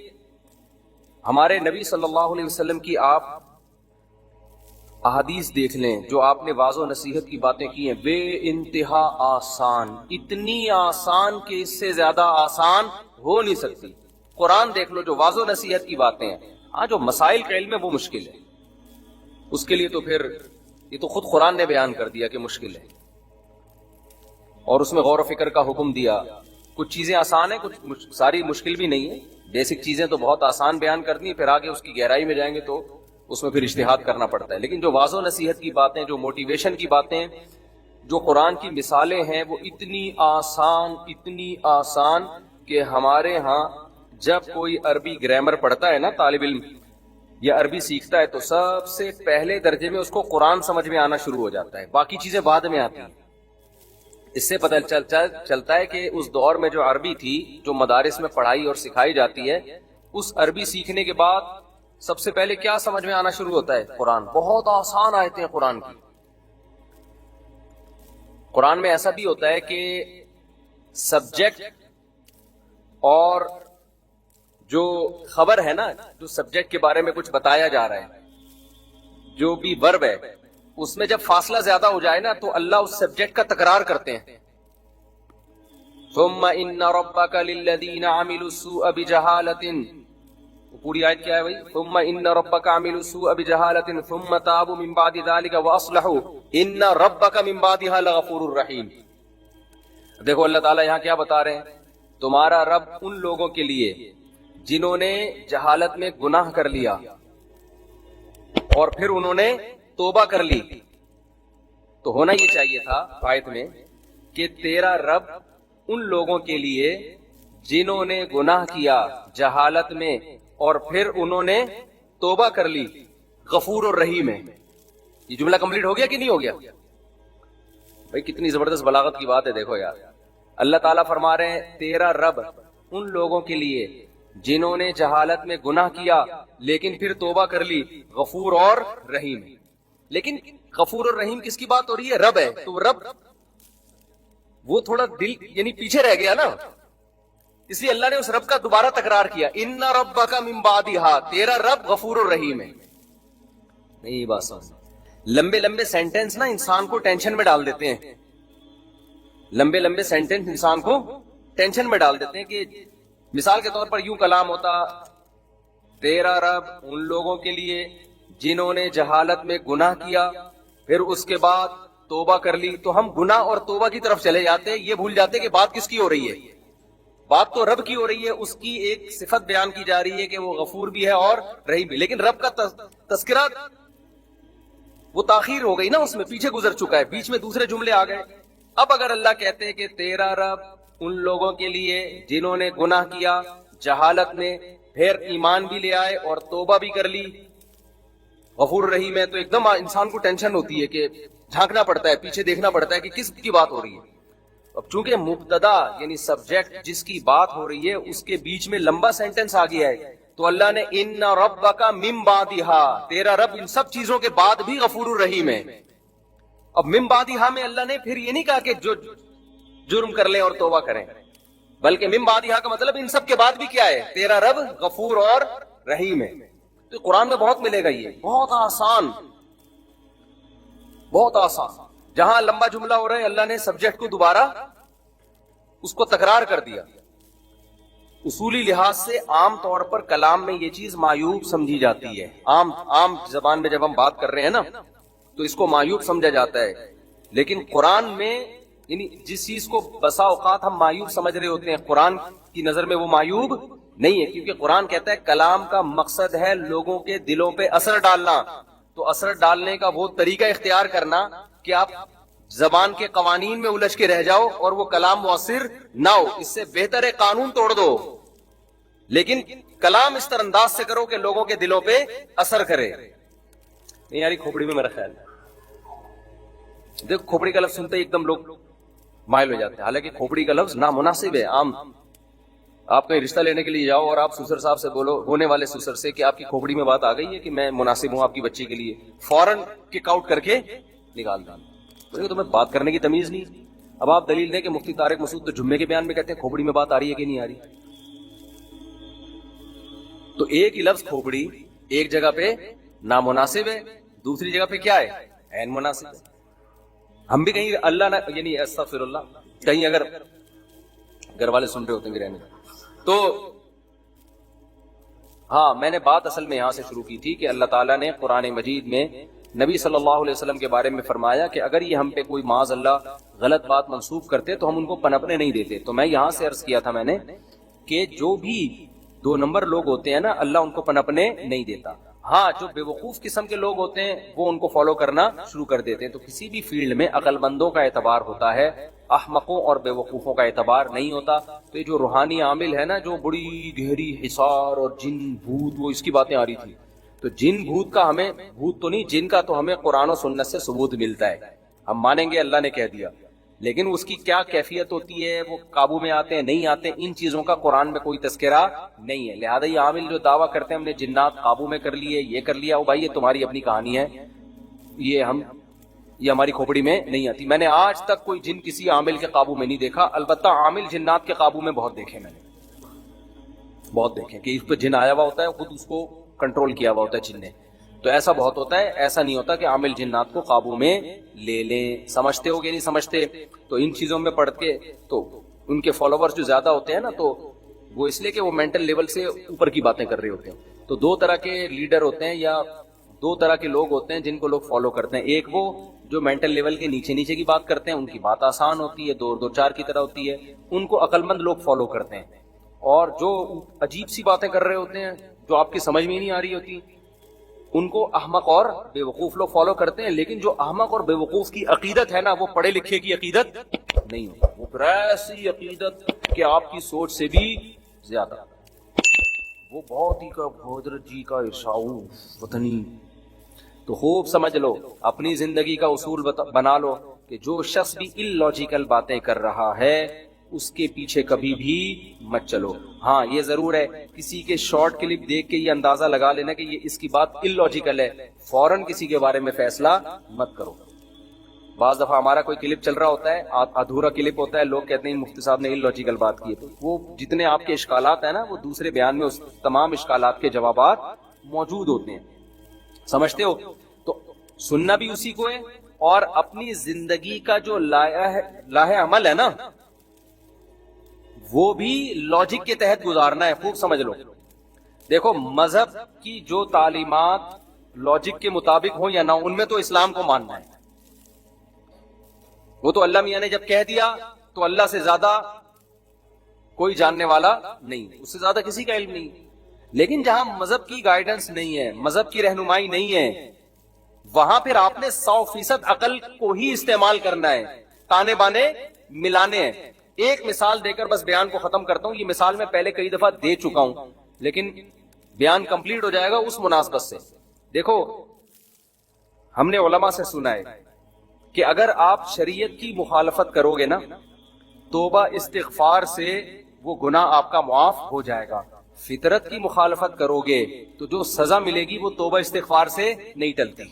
ہمارے نبی صلی اللہ علیہ وسلم کی آپ احادیث دیکھ لیں جو آپ نے واضح و نصیحت کی باتیں کی ہیں، بے انتہا آسان، اتنی آسان کہ اس سے زیادہ آسان ہو نہیں سکتی. قرآن دیکھ لو جو واضح و نصیحت کی باتیں ہیں. ہاں جو مسائل کا علم ہے وہ مشکل ہے، اس کے لیے تو پھر یہ تو خود قرآن نے بیان کر دیا کہ مشکل ہے، اور اس میں غور و فکر کا حکم دیا. کچھ چیزیں آسان ہیں، کچھ ساری مشکل بھی نہیں ہے. بیسک چیزیں تو بہت آسان بیان کرنی ہے، پھر آگے اس کی گہرائی میں جائیں گے تو اس میں پھر اجتہاد کرنا پڑتا ہے. لیکن جو واضح و نصیحت کی باتیں، جو موٹیویشن کی باتیں، جو قرآن کی مثالیں ہیں وہ اتنی آسان کہ ہمارے ہاں جب کوئی عربی گرامر پڑھتا ہے نا طالب علم یا عربی سیکھتا ہے تو سب سے پہلے درجے میں اس کو قرآن سمجھ میں آنا شروع ہو جاتا ہے، باقی چیزیں بعد میں آتی ہیں. اس سے پتہ چلتا ہے کہ اس دور میں جو عربی تھی، جو مدارس میں پڑھائی اور سکھائی جاتی ہے، اس عربی سیکھنے کے بعد سب سے پہلے کیا سمجھ میں آنا شروع ہوتا ہے؟ قرآن. بہت آسان آیتیں قرآن کی. قرآن میں ایسا بھی ہوتا ہے کہ سبجیکٹ اور جو خبر ہے نا، جو سبجیکٹ کے بارے میں کچھ بتایا جا رہا ہے، جو بھی ورب ہے، اس میں جب فاصلہ زیادہ ہو جائے نا تو اللہ اس سبجیکٹ کا تکرار کرتے ہیں. ثم ان ربک للذین عملوا السوء بجہالۃ، پوری آیت کیا ہے بھائی؟ ثم ان ربک عملوا السوء بجہالۃ ثم تابوا من بعد ذلک واصلحوا ان ربک من بعدها لغفور رحیم. دیکھو اللہ تعالیٰ یہاں کیا بتا رہے ہیں؟ تمہارا رب ان لوگوں کے لیے جنہوں نے جہالت میں گناہ کر لیا اور پھر انہوں نے توبہ کر لی. تو ہونا یہ چاہیے تھا آیت میں کہ تیرا رب ان لوگوں کے لیے جنہوں نے گناہ کیا جہالت میں اور پھر انہوں نے توبہ کر لی غفور اور رحیم ہے. یہ جملہ کمپلیٹ ہو گیا کہ نہیں ہو گیا؟ بھائی کتنی زبردست بلاغت کی بات ہے. دیکھو یار اللہ تعالیٰ فرما رہے ہیں تیرا رب ان لوگوں کے لیے جنہوں نے جہالت میں گناہ کیا لیکن پھر توبہ کر لی غفور اور رحیم. لیکن غفور اور رحیم کس کی بات ہو رہی ہے؟ رب ہے. تو رب وہ تھوڑا دل یعنی پیچھے رہ گیا نا، اس لیے اللہ نے اس رب کا دوبارہ تکرار کیا. ان ربک من بعدھا، تیرا رب غفور اور رحیم ہے. نہیں بات سمجھ. لمبے لمبے سینٹینس نا انسان کو ٹینشن میں ڈال دیتے ہیں. لمبے لمبے سینٹینس انسان کو ٹینشن میں ڈال دیتے ہیں. کہ مثال کے طور پر یوں کلام ہوتا تیرا رب ان لوگوں کے لیے جنہوں نے جہالت میں گناہ کیا پھر اس کے بعد توبہ کر لی. تو ہم گناہ اور توبہ کی طرف چلے جاتے، یہ بھول جاتے کہ بات کس کی ہو رہی ہے؟ بات تو رب کی ہو رہی ہے, اس کی ایک صفت بیان کی جا رہی ہے کہ وہ غفور بھی ہے اور رحیم بھی, لیکن رب کا تذکرہ وہ تاخیر ہو گئی نا, اس میں پیچھے گزر چکا ہے, بیچ میں دوسرے جملے آ گئے. اب اگر اللہ کہتے ہیں کہ تیرا رب ان لوگوں کے لیے جنہوں نے گناہ کیا جہالت میں, پھر ایمان بھی لے آئے اور توبہ بھی کر لی, غفور رحیم ہے, تو ایک دم انسان کو ٹینشن ہوتی ہے کہ جھانکنا پڑتا ہے, پیچھے دیکھنا پڑتا ہے کہ کس کی بات ہو رہی ہے. اب چونکہ مبتدا یعنی سبجیکٹ جس کی بات ہو رہی ہے اس کے بیچ میں لمبا سینٹنس آ گیا ہے, تو اللہ نے ان ربک من بعدھا, تیرا رب ان سب چیزوں کے بعد بھی غفور الرحیم ہے. اب من بعدھا میں اللہ نے پھر یہ نہیں کہا کہ جو جرم کر لیں اور توبہ کریں, بلکہ من بعدھا کا مطلب ان سب کے بعد بھی کیا ہے, تیرا رب غفور اور رحیم ہے. تو قرآن میں بہت ملے گا, یہ بہت آسان, بہت آسان. جہاں لمبا جملہ ہو رہا ہے اللہ نے سبجیکٹ کو دوبارہ اس کو تکرار کر دیا. اصولی لحاظ سے عام طور پر کلام میں یہ چیز معیوب سمجھی جاتی ہے, عام زبان میں جب ہم بات کر رہے ہیں نا تو اس کو معیوب سمجھا جاتا ہے, لیکن قرآن میں یعنی جس چیز کو بسا اوقات ہم معیوب سمجھ رہے ہوتے ہیں, قرآن کی نظر میں وہ معیوب نہیں ہے, کیونکہ قرآن کہتا ہے کلام کا مقصد ہے لوگوں کے دلوں پہ اثر ڈالنا. تو اثر ڈالنے کا وہ طریقہ اختیار کرنا کہ آپ زبان کے قوانین میں الجھ کے رہ جاؤ اور وہ کلام مؤثر نہ ہو, اس سے بہتر ہے قانون توڑ دو, لیکن کلام اس طرح انداز سے کرو کہ لوگوں کے دلوں پہ اثر کرے. نہیں یاری کھوپڑی میں میرا خیال ہے, دیکھ کھوپڑی کا لفظ سنتے ہی ایک دم لوگ مائل ہو جاتے ہیں, حالانکہ کھوپڑی کا لفظ نامناسب ہے. عام آپ کہیں رشتہ لینے کے لیے جاؤ اور آپ سسر صاحب سے بولو, ہونے والے سسر سے, کہ آپ کی کھوپڑی میں بات آ گئی ہے کہ میں مناسب ہوں آپ کی بچی کے لیے, فوراً کک آؤٹ کر کے نکال ڈال. تمہیں بات کرنے کی تمیز نہیں. اب آپ دلیل دیں کہ مفتی طارق مسعود تو جمعے کے بیان میں کہتے ہیں کھوپڑی میں بات آ رہی ہے کہ نہیں آ رہی. تو ایک ہی لفظ کھوپڑی ایک جگہ پہ نامناسب ہے, دوسری جگہ پہ کیا ہے, عین مناسب ہے. ہم بھی کہیں اللہ نہ یعنی استغفر اللہ, کہیں اگر گھر والے سن رہے ہوتے ہیں رہنے, تو ہاں میں نے بات اصل میں یہاں سے شروع کی تھی کہ اللہ تعالیٰ نے قرآن مجید میں نبی صلی اللہ علیہ وسلم کے بارے میں فرمایا کہ اگر یہ ہم پہ کوئی معاذ اللہ غلط بات منسوخ کرتے تو ہم ان کو پنپنے نہیں دیتے. تو میں یہاں سے عرض کیا تھا میں نے کہ جو بھی 2 نمبر لوگ ہوتے ہیں نا اللہ ان کو پنپنے نہیں دیتا. ہاں جو بے وقوف قسم کے لوگ ہوتے ہیں وہ ان کو فالو کرنا شروع کر دیتے ہیں. تو کسی بھی فیلڈ میں عقل مندوں کا اعتبار ہوتا ہے, احمقوں اور بے وقوفوں کا اعتبار نہیں ہوتا. تو یہ جو روحانی عامل ہے نا, جو بڑی گہری حصار اور جن بھوت, وہ اس کی باتیں آ رہی تھی, تو جن بھوت کا ہمیں, بھوت تو نہیں جن کا تو ہمیں قرآن و سنت سے ثبوت ملتا ہے. ہم مانیں گے اللہ نے کہہ دیا, لیکن اس کی کیا کیفیت ہوتی ہے, وہ قابو میں آتے ہیں نہیں آتے, ان چیزوں کا قرآن میں کوئی تذکرہ نہیں ہے. لہذا یہ عامل جو دعویٰ کرتے ہیں ہم نے جنات قابو میں کر لیے, یہ کر لیا, وہ بھائی یہ تمہاری اپنی کہانی ہے, یہ ہماری کھوپڑی میں نہیں آتی. میں نے آج تک کوئی جن کسی عامل کے قابو میں نہیں دیکھا, البتہ عامل جنات کے قابو میں بہت دیکھے, میں نے بہت دیکھے کہ اس پہ جن آیا ہوا ہوتا ہے, خود اس کو کنٹرول کیا ہوا ہوتا ہے جن نے. تو ایسا بہت ہوتا ہے, ایسا نہیں ہوتا کہ عامل جنات کو قابو میں لے لیں. سمجھتے ہو کہ نہیں سمجھتے, تو ان چیزوں میں پڑھ کے تو ان کے فالوورز جو زیادہ ہوتے ہیں نا, تو وہ اس لیے کہ وہ مینٹل لیول سے اوپر کی باتیں کر رہے ہوتے ہیں. تو 2 طرح کے لیڈر ہوتے ہیں یا 2 طرح کے لوگ ہوتے ہیں جن کو لوگ فالو کرتے ہیں. ایک وہ جو مینٹل لیول کے نیچے نیچے کی بات کرتے ہیں, ان کی بات آسان ہوتی ہے, 2-4 کی طرح ہوتی ہے, ان کو عقل مند لوگ فالو کرتے ہیں. اور جو عجیب سی باتیں کر رہے ہوتے ہیں جو آپ کی سمجھ میں نہیں آ رہی ہوتی, ان کو احمق اور بے وقوف لوگ فالو کرتے ہیں. لیکن جو احمق اور بے وقوف کی عقیدت ہے نا, وہ پڑھے لکھے کی عقیدت نہیں ہوتی, وہ پھر ایسی عقیدت کہ آپ کی سوچ سے بھی زیادہ, وہ بہت ہی کا حضرت جی کا ارشاد وطنی. تو خوب سمجھ لو, اپنی زندگی کا اصول بنا لو کہ جو شخص بھی ان لاجیکل باتیں کر رہا ہے اس کے پیچھے کبھی بھی مت چلو. ہاں یہ ضرور ہے, کسی کے شارٹ کلپ دیکھ کے یہ اندازہ لگا لینا کہ یہ اس کی بات ان لاجیکل ہے, فوراً کسی کے بارے میں فیصلہ مت کرو. بعض دفعہ ہمارا کوئی کلپ چل رہا ہوتا ہے, ادھورا کلپ ہوتا ہے, لوگ کہتے ہیں مفتی صاحب نے ان لاجیکل بات کی, تو وہ جتنے آپ کے اشکالات ہیں نا, وہ دوسرے بیان میں اس تمام اشکالات کے جوابات موجود ہوتے ہیں. سمجھتے ہو؟ تو سننا بھی اسی کو ہے, اور اپنی زندگی کا جو لاہ عمل ہے نا, وہ بھی لاجک کے تحت گزارنا ہے. خوب سمجھ لو, دیکھو مذہب کی جو تعلیمات لاجک کے مطابق ہوں یا نہ, ان میں تو اسلام کو ماننا ہے. وہ تو اللہ میاں نے جب کہہ دیا تو اللہ سے زیادہ کوئی جاننے والا نہیں، اس سے زیادہ کسی کا علم نہیں. لیکن جہاں مذہب کی گائیڈنس نہیں ہے، مذہب کی رہنمائی نہیں ہے، وہاں پھر آپ نے 100% عقل کو ہی استعمال کرنا ہے، تانے بانے ملانے ہیں. ایک مثال دے کر بس بیان کو ختم کرتا ہوں. یہ مثال میں پہلے کئی دفعہ دے چکا ہوں لیکن بیان کمپلیٹ ہو جائے گا اس مناسبت سے. دیکھو، ہم نے علماء سے سنا ہے کہ اگر آپ شریعت کی مخالفت کرو گے نا، توبہ استغفار سے وہ گناہ آپ کا معاف ہو جائے گا. فطرت کی مخالفت کرو گے تو جو سزا ملے گی وہ توبہ استغفار سے نہیں ٹلتی.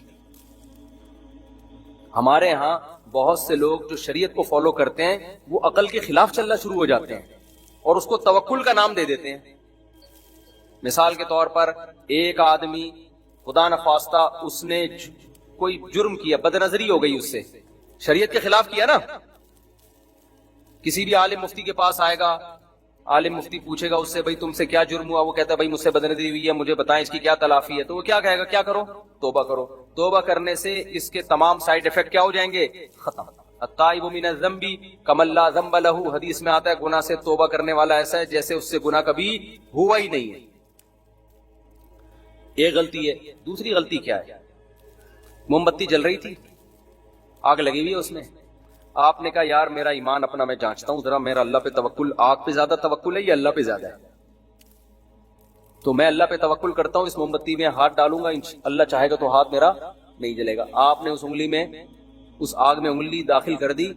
ہمارے ہاں بہت سے لوگ جو شریعت کو فالو کرتے ہیں وہ عقل کے خلاف چلنا شروع ہو جاتے ہیں اور اس کو توکل کا نام دے دیتے ہیں. مثال کے طور پر ایک آدمی خدا نخواستہ اس نے کوئی جرم کیا، بد نظری ہو گئی اس سے، شریعت کے خلاف کیا نا. کسی بھی عالم مفتی کے پاس آئے گا، عالم مفتی پوچھے گا اس سے بھائی تم سے کیا جرم ہوا، وہ کہتا ہے بھائی مجھ سے بد نظری ہوئی ہے، مجھے بتائیں اس کی کیا تلافی ہے. تو وہ کیا کہے گا؟ کیا کرو؟ توبہ کرو. توبہ کرنے سے اس کے تمام سائیڈ افیکٹ کیا ہو جائیں گے؟ ختم. التائب من الذنب کمن لا ذنب له، حدیث میں آتا ہے گناہ سے توبہ کرنے والا ایسا ہے جیسے اس سے گناہ کبھی ہوا ہی نہیں ہے. ایک غلطی ہے. دوسری غلطی کیا ہے؟ موم بتی جل رہی تھی، آگ لگی ہوئی ہے اس میں. آپ نے کہا یار میرا ایمان اپنا میں جانچتا ہوں ذرا، میرا اللہ پہ توکل، آگ پہ زیادہ توکل ہے یا اللہ پہ زیادہ ہے؟ تو میں اللہ پہ توکل کرتا ہوں، اس موم بتی میں ہاتھ ڈالوں گا، اللہ چاہے گا تو ہاتھ میرا نہیں جلے گا. آپ نے اس انگلی میں، اس آگ میں انگلی داخل کر دی،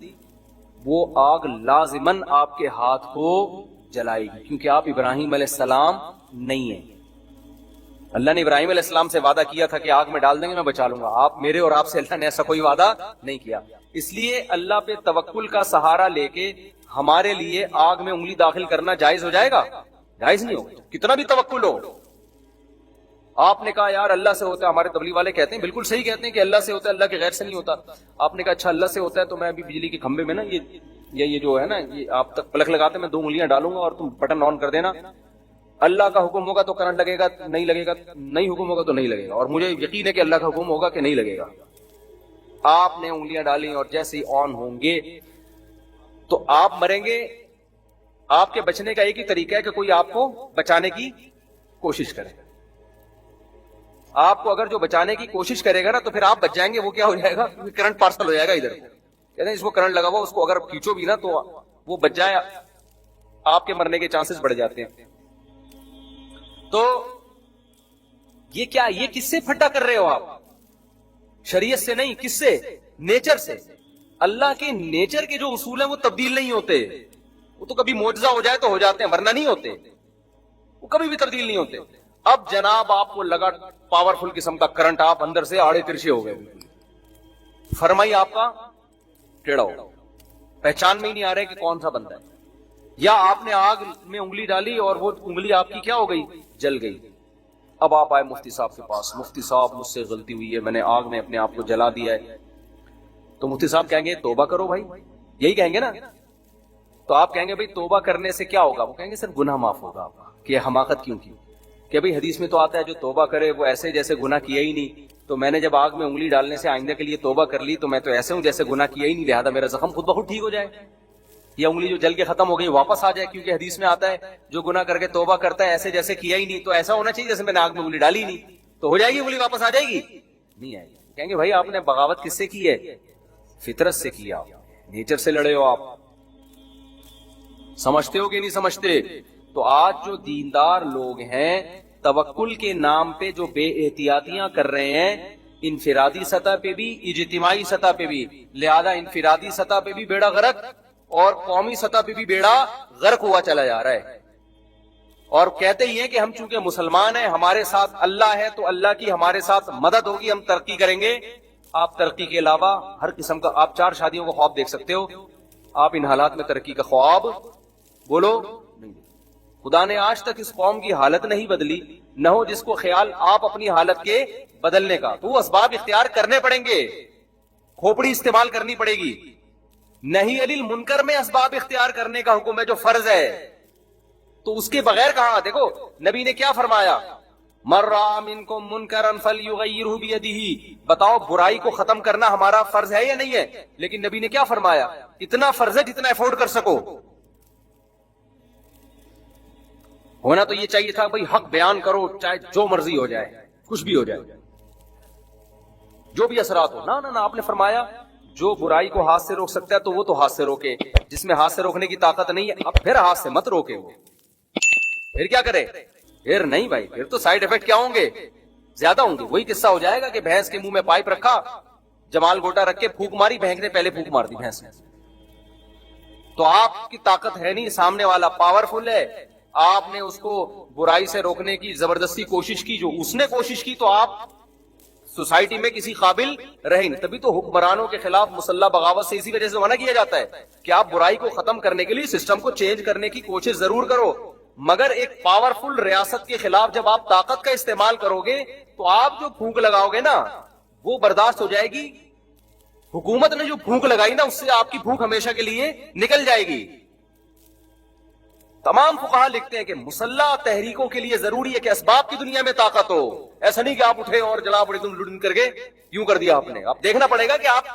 وہ آگ لازماً آپ کے ہاتھ کو جلائے گی کیونکہ آپ ابراہیم علیہ السلام نہیں ہیں. اللہ نے ابراہیم علیہ السلام سے وعدہ کیا تھا کہ آگ میں ڈال دیں گے میں بچا لوں گا. آپ میرے اور آپ سے اللہ نے ایسا کوئی وعدہ نہیں کیا. اس لیے اللہ پہ توکل کا سہارا لے کے ہمارے لیے آگ میں انگلی داخل کرنا جائز ہو جائے گا؟ جائز نہیں ہوگا، کتنا بھی توکل ہو. آپ نے کہا یار اللہ سے ہوتا ہے، ہمارے تبلیغ والے کہتے ہیں، بالکل صحیح کہتے ہیں کہ اللہ سے ہوتا ہے، اللہ کے غیر سے نہیں ہوتا. آپ نے کہا اچھا اللہ سے ہوتا ہے تو میں ابھی بجلی کے کھمبے میں نا یہ جو ہے نا، یہ آپ تک پلک لگاتے میں 2 انگلیاں ڈالوں گا اور تم بٹن آن کر دینا. اللہ کا حکم ہوگا تو کرنٹ لگے گا، نہیں لگے گا نہیں حکم ہوگا تو نہیں لگے گا، اور مجھے یقین ہے کہ اللہ کا حکم ہوگا کہ نہیں لگے گا. آپ نے انگلیاں ڈالی اور جیسے ہی آن ہوں گے تو آپ مریں گے. آپ کے بچنے کا ایک ہی طریقہ ہے کہ کوئی آپ کو بچانے کی کوشش کرے. آپ کو اگر جو بچانے کی کوشش کرے گا نا تو پھر آپ بچ جائیں گے. وہ کیا ہو جائے گا؟ کرنٹ پارسل ہو جائے گا ادھر. کہتے ہیں اس کو کرنٹ لگا ہوا، اس کو اگر کھینچو بھی نا تو وہ بچ جائے، آپ کے مرنے کے چانسز بڑھ جاتے ہیں. تو یہ کیا، یہ کس سے پھٹا کر رہے ہو آپ؟ شریعت سے نہیں، کس سے؟ نیچر سے. اللہ کے نیچر کے جو اصول ہیں وہ تبدیل نہیں ہوتے. وہ تو کبھی معجزہ ہو جائے تو ہو جاتے ہیں ورنہ نہیں ہوتے، وہ کبھی بھی تبدیل نہیں ہوتے. اب جناب آپ کو لگا پاورفل قسم کا کرنٹ، آپ اندر سے آڑے ترچے ہو گئے، فرمائی آپ کا ٹیڑھا ہو، پہچان میں ہی نہیں آ رہے کہ کون سا بندہ ہے. یا آپ نے آگ میں انگلی ڈالی اور وہ انگلی آپ کی کیا ہو گئی؟ جل گئی. اب آپ آئے مفتی صاحب کے پاس، مفتی صاحب مجھ سے غلطی ہوئی ہے، میں نے آگ میں اپنے آپ کو جلا دیا ہے. تو مفتی صاحب کہیں گے توبہ کرو بھائی، یہی کہیں گے نا. تو آپ کہیں گے بھائی توبہ کرنے سے کیا ہوگا؟ وہ کہیں گے سر گناہ معاف ہوگا آپ کا. کہ حماقت کیوں کی؟ کہ بھائی حدیث میں تو آتا ہے جو توبہ کرے وہ ایسے جیسے گناہ کیا ہی نہیں. تو میں نے جب آگ میں انگلی ڈالنے سے آئندہ کے لیے توبہ کر لی تو میں تو ایسے ہوں جیسے گناہ کیا ہی نہیں، لہذا میرا زخم خود بخود ٹھیک ہو جائے. یہ انگلی جو جل کے ختم ہو گئی واپس آ جائے، کیونکہ حدیث میں آتا ہے جو گناہ کر کے توبہ کرتا ہے ایسے جیسے کیا ہی نہیں. تو ایسا ہونا چاہیے جیسے میں نے آگ میں انگلی ڈالی نہیں. تو ہو جائے گی انگلی واپس آ جائے گی؟ نہیں آئے گی. کہیں گے بھائی آپ نے بغاوت کس سے کی ہے؟ فطرت سے کیا، نیچر سے لڑے ہو آپ. سمجھتے ہو کہ نہیں سمجھتے؟ تو آج جو دیندار لوگ ہیں توکل کے نام پہ جو بے احتیاطیاں کر رہے ہیں، انفرادی سطح پہ بھی اجتماعی سطح پہ بھی، لہذا انفرادی سطح پہ بھی بیڑا غرق اور قومی سطح پہ بھی بیڑا غرق ہوا چلا جا رہا ہے. اور کہتے ہی ہیں کہ ہم چونکہ مسلمان ہیں، ہمارے ساتھ اللہ ہے تو اللہ کی ہمارے ساتھ مدد ہوگی، ہم ترقی کریں گے. آپ ترقی کے علاوہ ہر قسم کا، آپ 4 شادیوں کا خواب دیکھ سکتے ہو، آپ ان حالات میں ترقی کا خواب بولو نہیں. خدا نے آج تک اس قوم کی حالت نہیں بدلی، نہ ہو جس کو خیال آپ اپنی حالت کے بدلنے کا. تو وہ اسباب اختیار کرنے پڑیں گے، کھوپڑی استعمال کرنی پڑے گی. نہیں علی المنکر میں اسباب اختیار کرنے کا حکم ہے جو فرض ہے، تو اس کے بغیر کہاں؟ دیکھو نبی نے کیا فرمایا، من رأى منکم منکرا فلیغیرہ بیدہ. بتاؤ برائی کو ختم کرنا ہمارا فرض ہے یا نہیں ہے؟ لیکن نبی نے کیا فرمایا؟ اتنا فرض ہے جتنا افورڈ کر سکو. ہونا تو یہ چاہیے تھا بھائی حق بیان کرو چاہے جو مرضی ہو جائے، کچھ بھی ہو جائے، جو بھی اثرات ہو. نہ آپ نے فرمایا جو برائی کو ہاتھ سے روک سکتا ہے تو وہ تو ہاتھ سے روکے، جس میں ہاتھ سے روکنے کی طاقت نہیں ہے اب پھر ہاتھ سے مت روکے، وہ پھر کیا کرے؟ پھر نہیں بھائی، پھر تو سائیڈ افیکٹ کیا ہوں گے؟ زیادہ ہوں گے. وہی قصہ ہو جائے گا کہ بھینس کے منہ میں پائپ رکھا، جمال گوٹا رکھ کے پھونک ماری، بھینس نے پہلے پھونک مار دی بھینس نے. تو آپ کی طاقت ہے نہیں، سامنے والا پاورفل ہے، آپ نے اس کو برائی سے روکنے کی زبردستی کوشش کی، جو اس نے کوشش کی تو آپ سوسائٹی میں کسی قابل رہے نہیں. تبھی تو حکمرانوں کے خلاف مسلح بغاوت سے اسی وجہ سے منع کیا جاتا ہے کہ آپ برائی کو ختم کرنے کے لیے سسٹم کو چینج کرنے کی کوشش ضرور کرو، مگر ایک پاورفل ریاست کے خلاف جب آپ طاقت کا استعمال کرو گے تو آپ جو پھونک لگاؤ گے نا وہ برداشت ہو جائے گی. حکومت نے جو پھونک لگائی نا اس سے آپ کی پھونک ہمیشہ کے لیے نکل جائے گی. تمام فقہا لکھتے ہیں کہ مسلح تحریکوں کے لیے ضروری ہے کہ اسباب کی دنیا میں طاقت ہو. ایسا نہیں کہ آپ اٹھے اور جناب بڑے تم لڑن کر کے یوں کر دیا آپ نے. آپ دیکھنا پڑے گا کہ آپ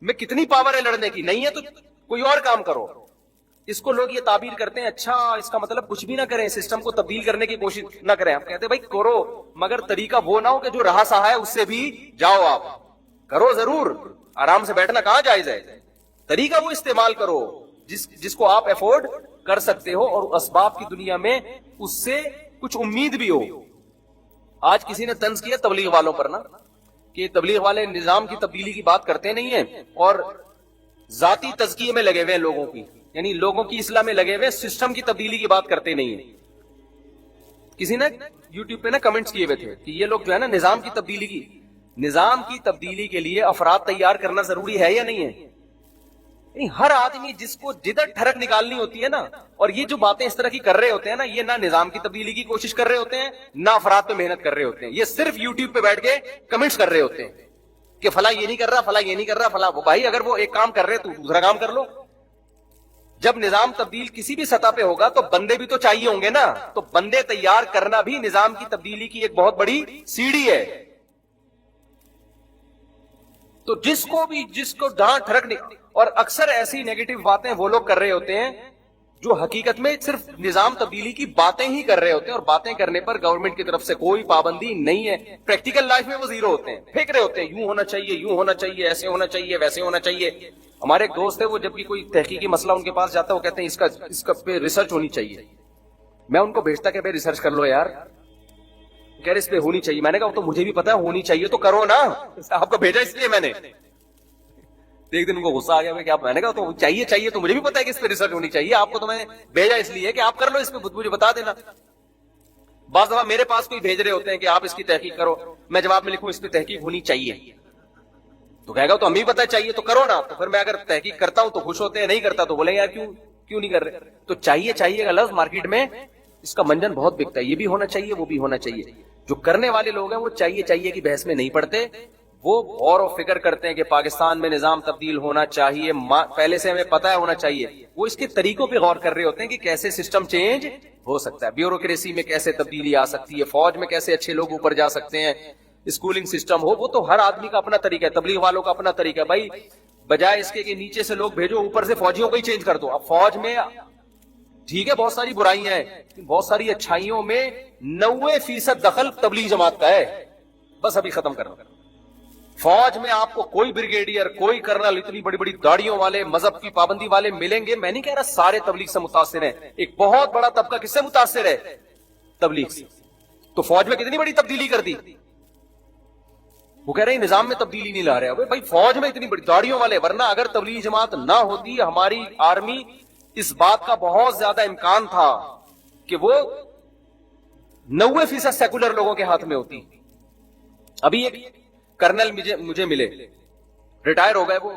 میں کتنی پاور ہے لڑنے کی. نہیں ہے تو کوئی اور کام کرو. اس کو لوگ یہ تعبیر کرتے ہیں اچھا اس کا مطلب کچھ بھی نہ کریں، سسٹم کو تبدیل کرنے کی کوشش نہ کریں. آپ کہتے ہیں بھائی کرو، مگر طریقہ وہ نہ ہو کہ جو رہا سہا ہے اس سے بھی جاؤ. آپ کرو ضرور، آرام سے بیٹھنا کہاں جائز ہے. طریقہ وہ استعمال کرو جس کو آپ افورڈ کر سکتے ہو اور اسباب کی دنیا میں اس سے کچھ امید بھی ہو. آج کسی نے طنز کیا تبلیغ والوں پر نا کہ تبلیغ والے نظام کی تبدیلی کی بات کرتے نہیں ہیں اور ذاتی تزکیے میں لگے ہوئے ہیں لوگوں کی، یعنی لوگوں کی اصلاح میں لگے ہوئے، سسٹم کی تبدیلی کی بات کرتے نہیں ہیں. کسی نے یوٹیوب پہ نا کمنٹس کیے ہوئے تھے کہ یہ لوگ جو ہے نا نظام کی تبدیلی کے لیے افراد تیار کرنا ضروری ہے یا نہیں ہے. ہر آدمی جس کو جدھر ٹھڑک نکالنی ہوتی ہے نا، اور یہ جو باتیں اس طرح کی کر رہے ہوتے ہیں نا، یہ نہ نظام کی تبدیلی کی کوشش کر رہے ہوتے ہیں نہ افراد پہ محنت کر رہے ہوتے ہیں. یہ صرف یوٹیوب پہ بیٹھ کے کمنٹس کر رہے ہوتے ہیں کہ فلاں یہ نہیں کر رہا، فلاں یہ نہیں کر رہا، فلاں. بھائی اگر وہ ایک کام کر رہے تو دوسرا کام کر لو. جب نظام تبدیل کسی بھی سطح پہ ہوگا تو بندے بھی تو چاہیے ہوں گے نا. تو بندے تیار کرنا بھی نظام کی تبدیلی کی ایک بہت بڑی سیڑھی ہے. تو جس کو ڈانٹ ٹھڑک نہیں، اور اکثر ایسی نیگیٹو باتیں وہ لوگ کر رہے ہوتے ہیں جو حقیقت میں صرف نظام تبدیلی کی باتیں ہی کر رہے ہوتے ہیں، اور باتیں کرنے پر گورنمنٹ کی طرف سے کوئی پابندی نہیں ہے. پریکٹیکل لائف میں وہ زیرو ہوتے ہیں، پھینک رہے ہوتے ہیں یوں ہونا چاہیے، یوں ہونا چاہیے، ایسے ہونا چاہیے، ویسے ہونا چاہیے. ہمارے ایک دوست ہے، وہ جب بھی کوئی تحقیقی مسئلہ ان کے پاس جاتا ہے وہ کہتے ہیں اس کا پہ ریسرچ ہونی چاہیے. میں ان کو بھیجتا کہ بھائی ریسرچ کر لو یار، کہہ رہے اس پہ ہونی چاہیے. میں نے کہا تو مجھے بھی پتا ہے ہونی چاہیے تو کرو نا، آپ کو بھیجا اس لیے میں نے. ایک دن ان کو غصہ آ گیا کہ آپ، میں نے کہا تو چاہیے تو مجھے بھی پتا ہے کہ اس پہ ریسرچ ہونی چاہیے، آپ کو تو میں نے بھیجا اس لیے کہ آپ کر لو، اس پہ مجھے بتا دینا. بعض دفعہ میرے پاس کوئی بھیج رہے ہوتے ہیں کہ آپ اس کی تحقیق کرو، میں جواب میں لکھوں اس پہ تحقیق ہونی چاہیے، تو کہے گا تو ہمیں بھی پتا چاہیے تو کرو نا. تو پھر میں اگر تحقیق کرتا ہوں تو خوش ہوتے ہیں، نہیں کرتا تو بولیں یار کیوں نہیں کر رہے. تو چاہیے کا لفظ مارکیٹ میں اس کا منجن بہت بکتا ہے. یہ بھی ہونا چاہیے، وہ بھی ہونا چاہیے. جو کرنے والے لوگ ہیں وہ چاہیے کی بحث میں نہیں پڑتے، وہ غور و فکر کرتے ہیں کہ پاکستان میں نظام تبدیل ہونا چاہیے، پہلے سے ہمیں پتا ہے ہونا چاہیے. وہ اس کے طریقوں پہ غور کر رہے ہوتے ہیں کہ کیسے سسٹم چینج ہو سکتا ہے، بیوروکریسی میں کیسے تبدیلی آ سکتی ہے، فوج میں کیسے اچھے لوگ اوپر جا سکتے ہیں، اسکولنگ سسٹم ہو. وہ تو ہر آدمی کا اپنا طریقہ ہے، تبلیغ والوں کا اپنا طریقہ ہے. بھائی بجائے اس کے کہ نیچے سے لوگ بھیجو، اوپر سے فوجیوں کو ہی چینج کر دو. اب فوج میں ٹھیک ہے بہت ساری برائیاں ہیں، بہت ساری اچھائیوں میں 90% دخل تبلیغ جماعت کا ہے. بس ابھی ختم کرو. فوج میں آپ کو کوئی بریگیڈیئر، کوئی کرنل، اتنی بڑی بڑی داڑیوں والے، مذہب کی پابندی والے ملیں گے. میں نہیں کہہ رہا سارے تبلیغ سے متاثر ہیں، ایک بہت بڑا طبقہ کس سے متاثر ہے؟ تبلیغ سے. تو فوج میں کتنی بڑی تبدیلی کر دی. وہ کہہ رہے ہیں نظام میں تبدیلی نہیں لا رہے. بھائی فوج میں اتنی بڑی داڑیوں والے، ورنہ اگر تبلیغ جماعت نہ ہوتی ہماری آرمی، اس بات کا بہت زیادہ امکان تھا کہ وہ 90% سیکولر لوگوں کے ہاتھ میں ہوتی. ابھی ایک کرنل مجھے ملے، ریٹائر ہو گئے، وہ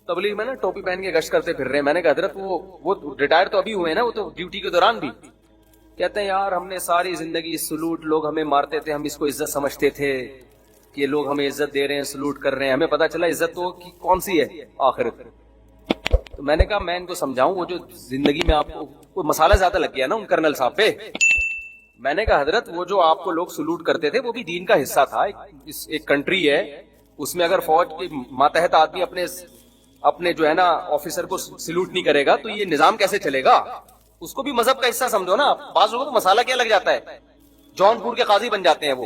تبلیغ میں نا ٹوپی پہن کے گشت کرتے پھر رہے. میں نے کہا حضرت وہ ریٹائر تو ابھی ہوئے نا، وہ تو ڈیوٹی کے دوران بھی کہتے ہیں یار ہم نے ساری زندگی سلوٹ، لوگ ہمیں مارتے تھے، ہم اس کو عزت سمجھتے تھے کہ لوگ ہمیں عزت دے رہے ہیں، سلوٹ کر رہے ہیں، ہمیں پتا چلا عزت تو کون سی ہے آخرت. تو میں نے کہا میں ان کو سمجھاؤں، وہ جو زندگی میں آپ کو کوئی مسالہ زیادہ لگ گیا نا ان کرنل صاحب پہ. میں نے کہا حضرت وہ جو آپ کو لوگ سلوٹ کرتے تھے وہ بھی دین کا حصہ تھا. ایک کنٹری ہے، اس میں اگر فوج کے ماتحت آدمی اپنے جو ہے نا آفیسر کو سلوٹ نہیں کرے گا تو یہ نظام کیسے چلے گا؟ اس کو بھی مذہب کا حصہ سمجھو نا. بعض لوگوں کو مسالہ کیا لگ جاتا ہے, جونپور کے قاضی بن جاتے ہیں وہ,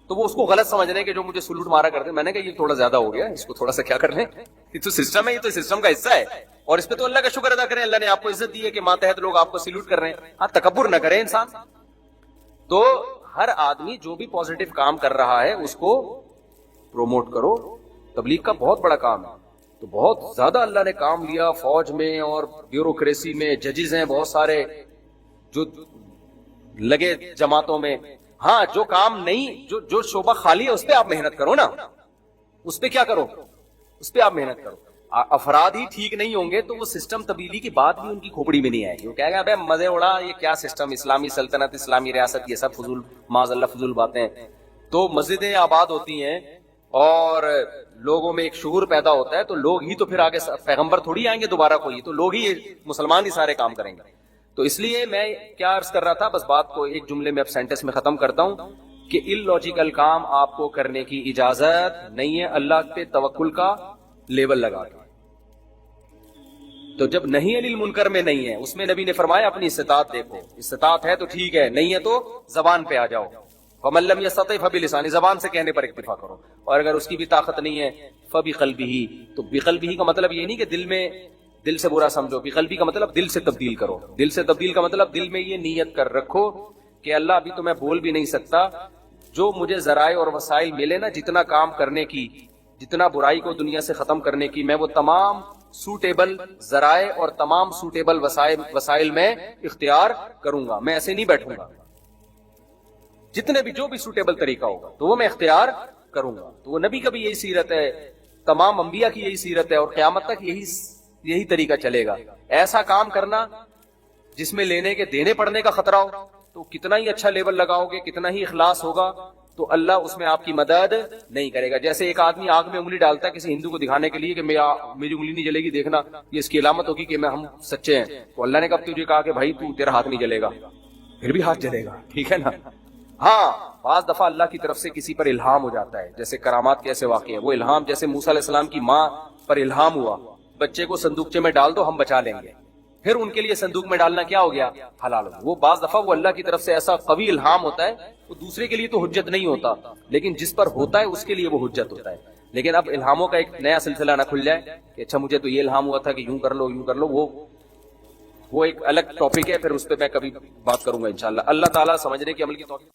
تو وہ اس کو غلط سمجھ رہے ہیں کہ جو مجھے سلوٹ مارا کرتے ہیں. میں نے کہا یہ تھوڑا زیادہ ہو گیا, اس کو تھوڑا سا کیا کر لیں, یہ تو سسٹم ہے, یہ تو سسٹم کا حصہ ہے, اور اس پہ تو اللہ کا شکر ادا کریں, اللہ نے آپ کو عزت دی ہے کہ ماتحت لوگ آپ کو سلوٹ کر رہے ہیں. ہاں تکبر نہ کرے انسان. تو ہر آدمی جو بھی پازیٹو کام کر رہا ہے اس کو پروموٹ کرو. تبلیغ کا بہت بڑا کام ہے, تو بہت زیادہ اللہ نے کام لیا فوج میں اور بیوروکریسی میں, ججز ہیں بہت سارے جو لگے جماعتوں میں. ہاں جو کام نہیں, جو شعبہ خالی ہے اس پہ آپ محنت کرو نا, اس پہ کیا کرو, اس پہ آپ محنت کرو. افراد ہی ٹھیک نہیں ہوں گے تو وہ سسٹم تبدیلی کی بات بھی ان کی کھوپڑی میں نہیں آئے گی. وہ کہے گا ابے مزے اڑا, یہ کیا سسٹم, اسلامی سلطنت, اسلامی ریاست, یہ سب فضول معاذ اللہ فضول باتیں. تو مسجدیں آباد ہوتی ہیں اور لوگوں میں ایک شعور پیدا ہوتا ہے, تو لوگ ہی تو پھر آگے, پیغمبر تھوڑی آئیں گے دوبارہ کوئی, تو لوگ ہی مسلمان ہی سارے کام کریں گے. تو اس لیے میں کیا عرض کر رہا تھا, بس بات کو ایک جملے میں اب سینٹنس میں ختم کرتا ہوں کہ ان لاجیکل کام آپ کو کرنے کی اجازت نہیں ہے اللہ پہ توکل کا لیول لگا کے. تو جب نہیں علی المنکر میں نہیں ہے, اس میں نبی نے فرمایا اپنی استطاعت دیکھو, استطاعت ہے تو ٹھیک ہے, نہیں ہے تو زبان پہ آ جاؤ. فمن لم یستطع فبلسانہ, زبان سے کہنے پر اکتفا کرو, اور اگر اس کی بھی طاقت نہیں ہے فبقلبہ, تو بقلبہ کا مطلب یہ نہیں کہ دل میں, دل سے برا سمجھو. بقلبہ کا مطلب دل سے تبدیل کرو. دل سے تبدیل کا مطلب دل میں یہ نیت کر رکھو کہ اللہ ابھی تو میں بول بھی نہیں سکتا, جو مجھے ذرائع اور وسائل ملے نا جتنا کام کرنے کی, جتنا برائی کو دنیا سے ختم کرنے کی, میں وہ تمام سوٹیبل ذرائع اور تمام سوٹیبل وسائل میں اختیار کروں گا. میں ایسے نہیں بیٹھوں گا, جتنے بھی جو بھی سوٹیبل طریقہ ہوگا تو وہ میں اختیار کروں گا. تو وہ نبی کا بھی یہی سیرت ہے, تمام انبیاء کی یہی سیرت ہے, اور قیامت تک یہی طریقہ چلے گا. ایسا کام کرنا جس میں لینے کے دینے پڑنے کا خطرہ ہو, تو کتنا ہی اچھا لیول لگاؤ گے, کتنا ہی اخلاص ہوگا, تو اللہ اس میں آپ کی مدد نہیں کرے گا. جیسے ایک آدمی آگ میں انگلی ڈالتا ہے کسی ہندو کو دکھانے کے لیے کہ میری انگلی نہیں جلے گی, دیکھنا یہ اس کی علامت ہوگی کہ ہم سچے ہیں. تو اللہ نے کب تجھے کہا کہ بھائی تو تیرا ہاتھ نہیں جلے گا, پھر بھی ہاتھ جلے گا, ٹھیک ہے نا. ہاں بعض دفعہ اللہ کی طرف سے کسی پر الہام ہو جاتا ہے, جیسے کرامات کے ایسے واقع ہیں. وہ الہام جیسے موسیٰ علیہ السلام کی ماں پر الہام ہوا, بچے کو صندوقچے میں ڈال دو ہم بچا لیں گے, پھر ان کے لیے صندوق میں ڈالنا کیا ہو گیا, حلال ہو گیا. وہ بعض دفعہ وہ اللہ کی طرف سے ایسا قوی الہام ہوتا ہے, وہ دوسرے کے لیے تو حجت نہیں ہوتا, لیکن جس پر ہوتا ہے اس کے لیے وہ حجت ہوتا ہے. لیکن اب الہاموں کا ایک نیا سلسلہ نہ کھل جائے کہ اچھا مجھے تو یہ الہام ہوا تھا کہ یوں کر لو, وہ ایک الگ ٹاپک ہے, پھر اس پہ میں کبھی بات کروں گا انشاءاللہ. اللہ تعالیٰ سمجھنے کی عمل کی توفیق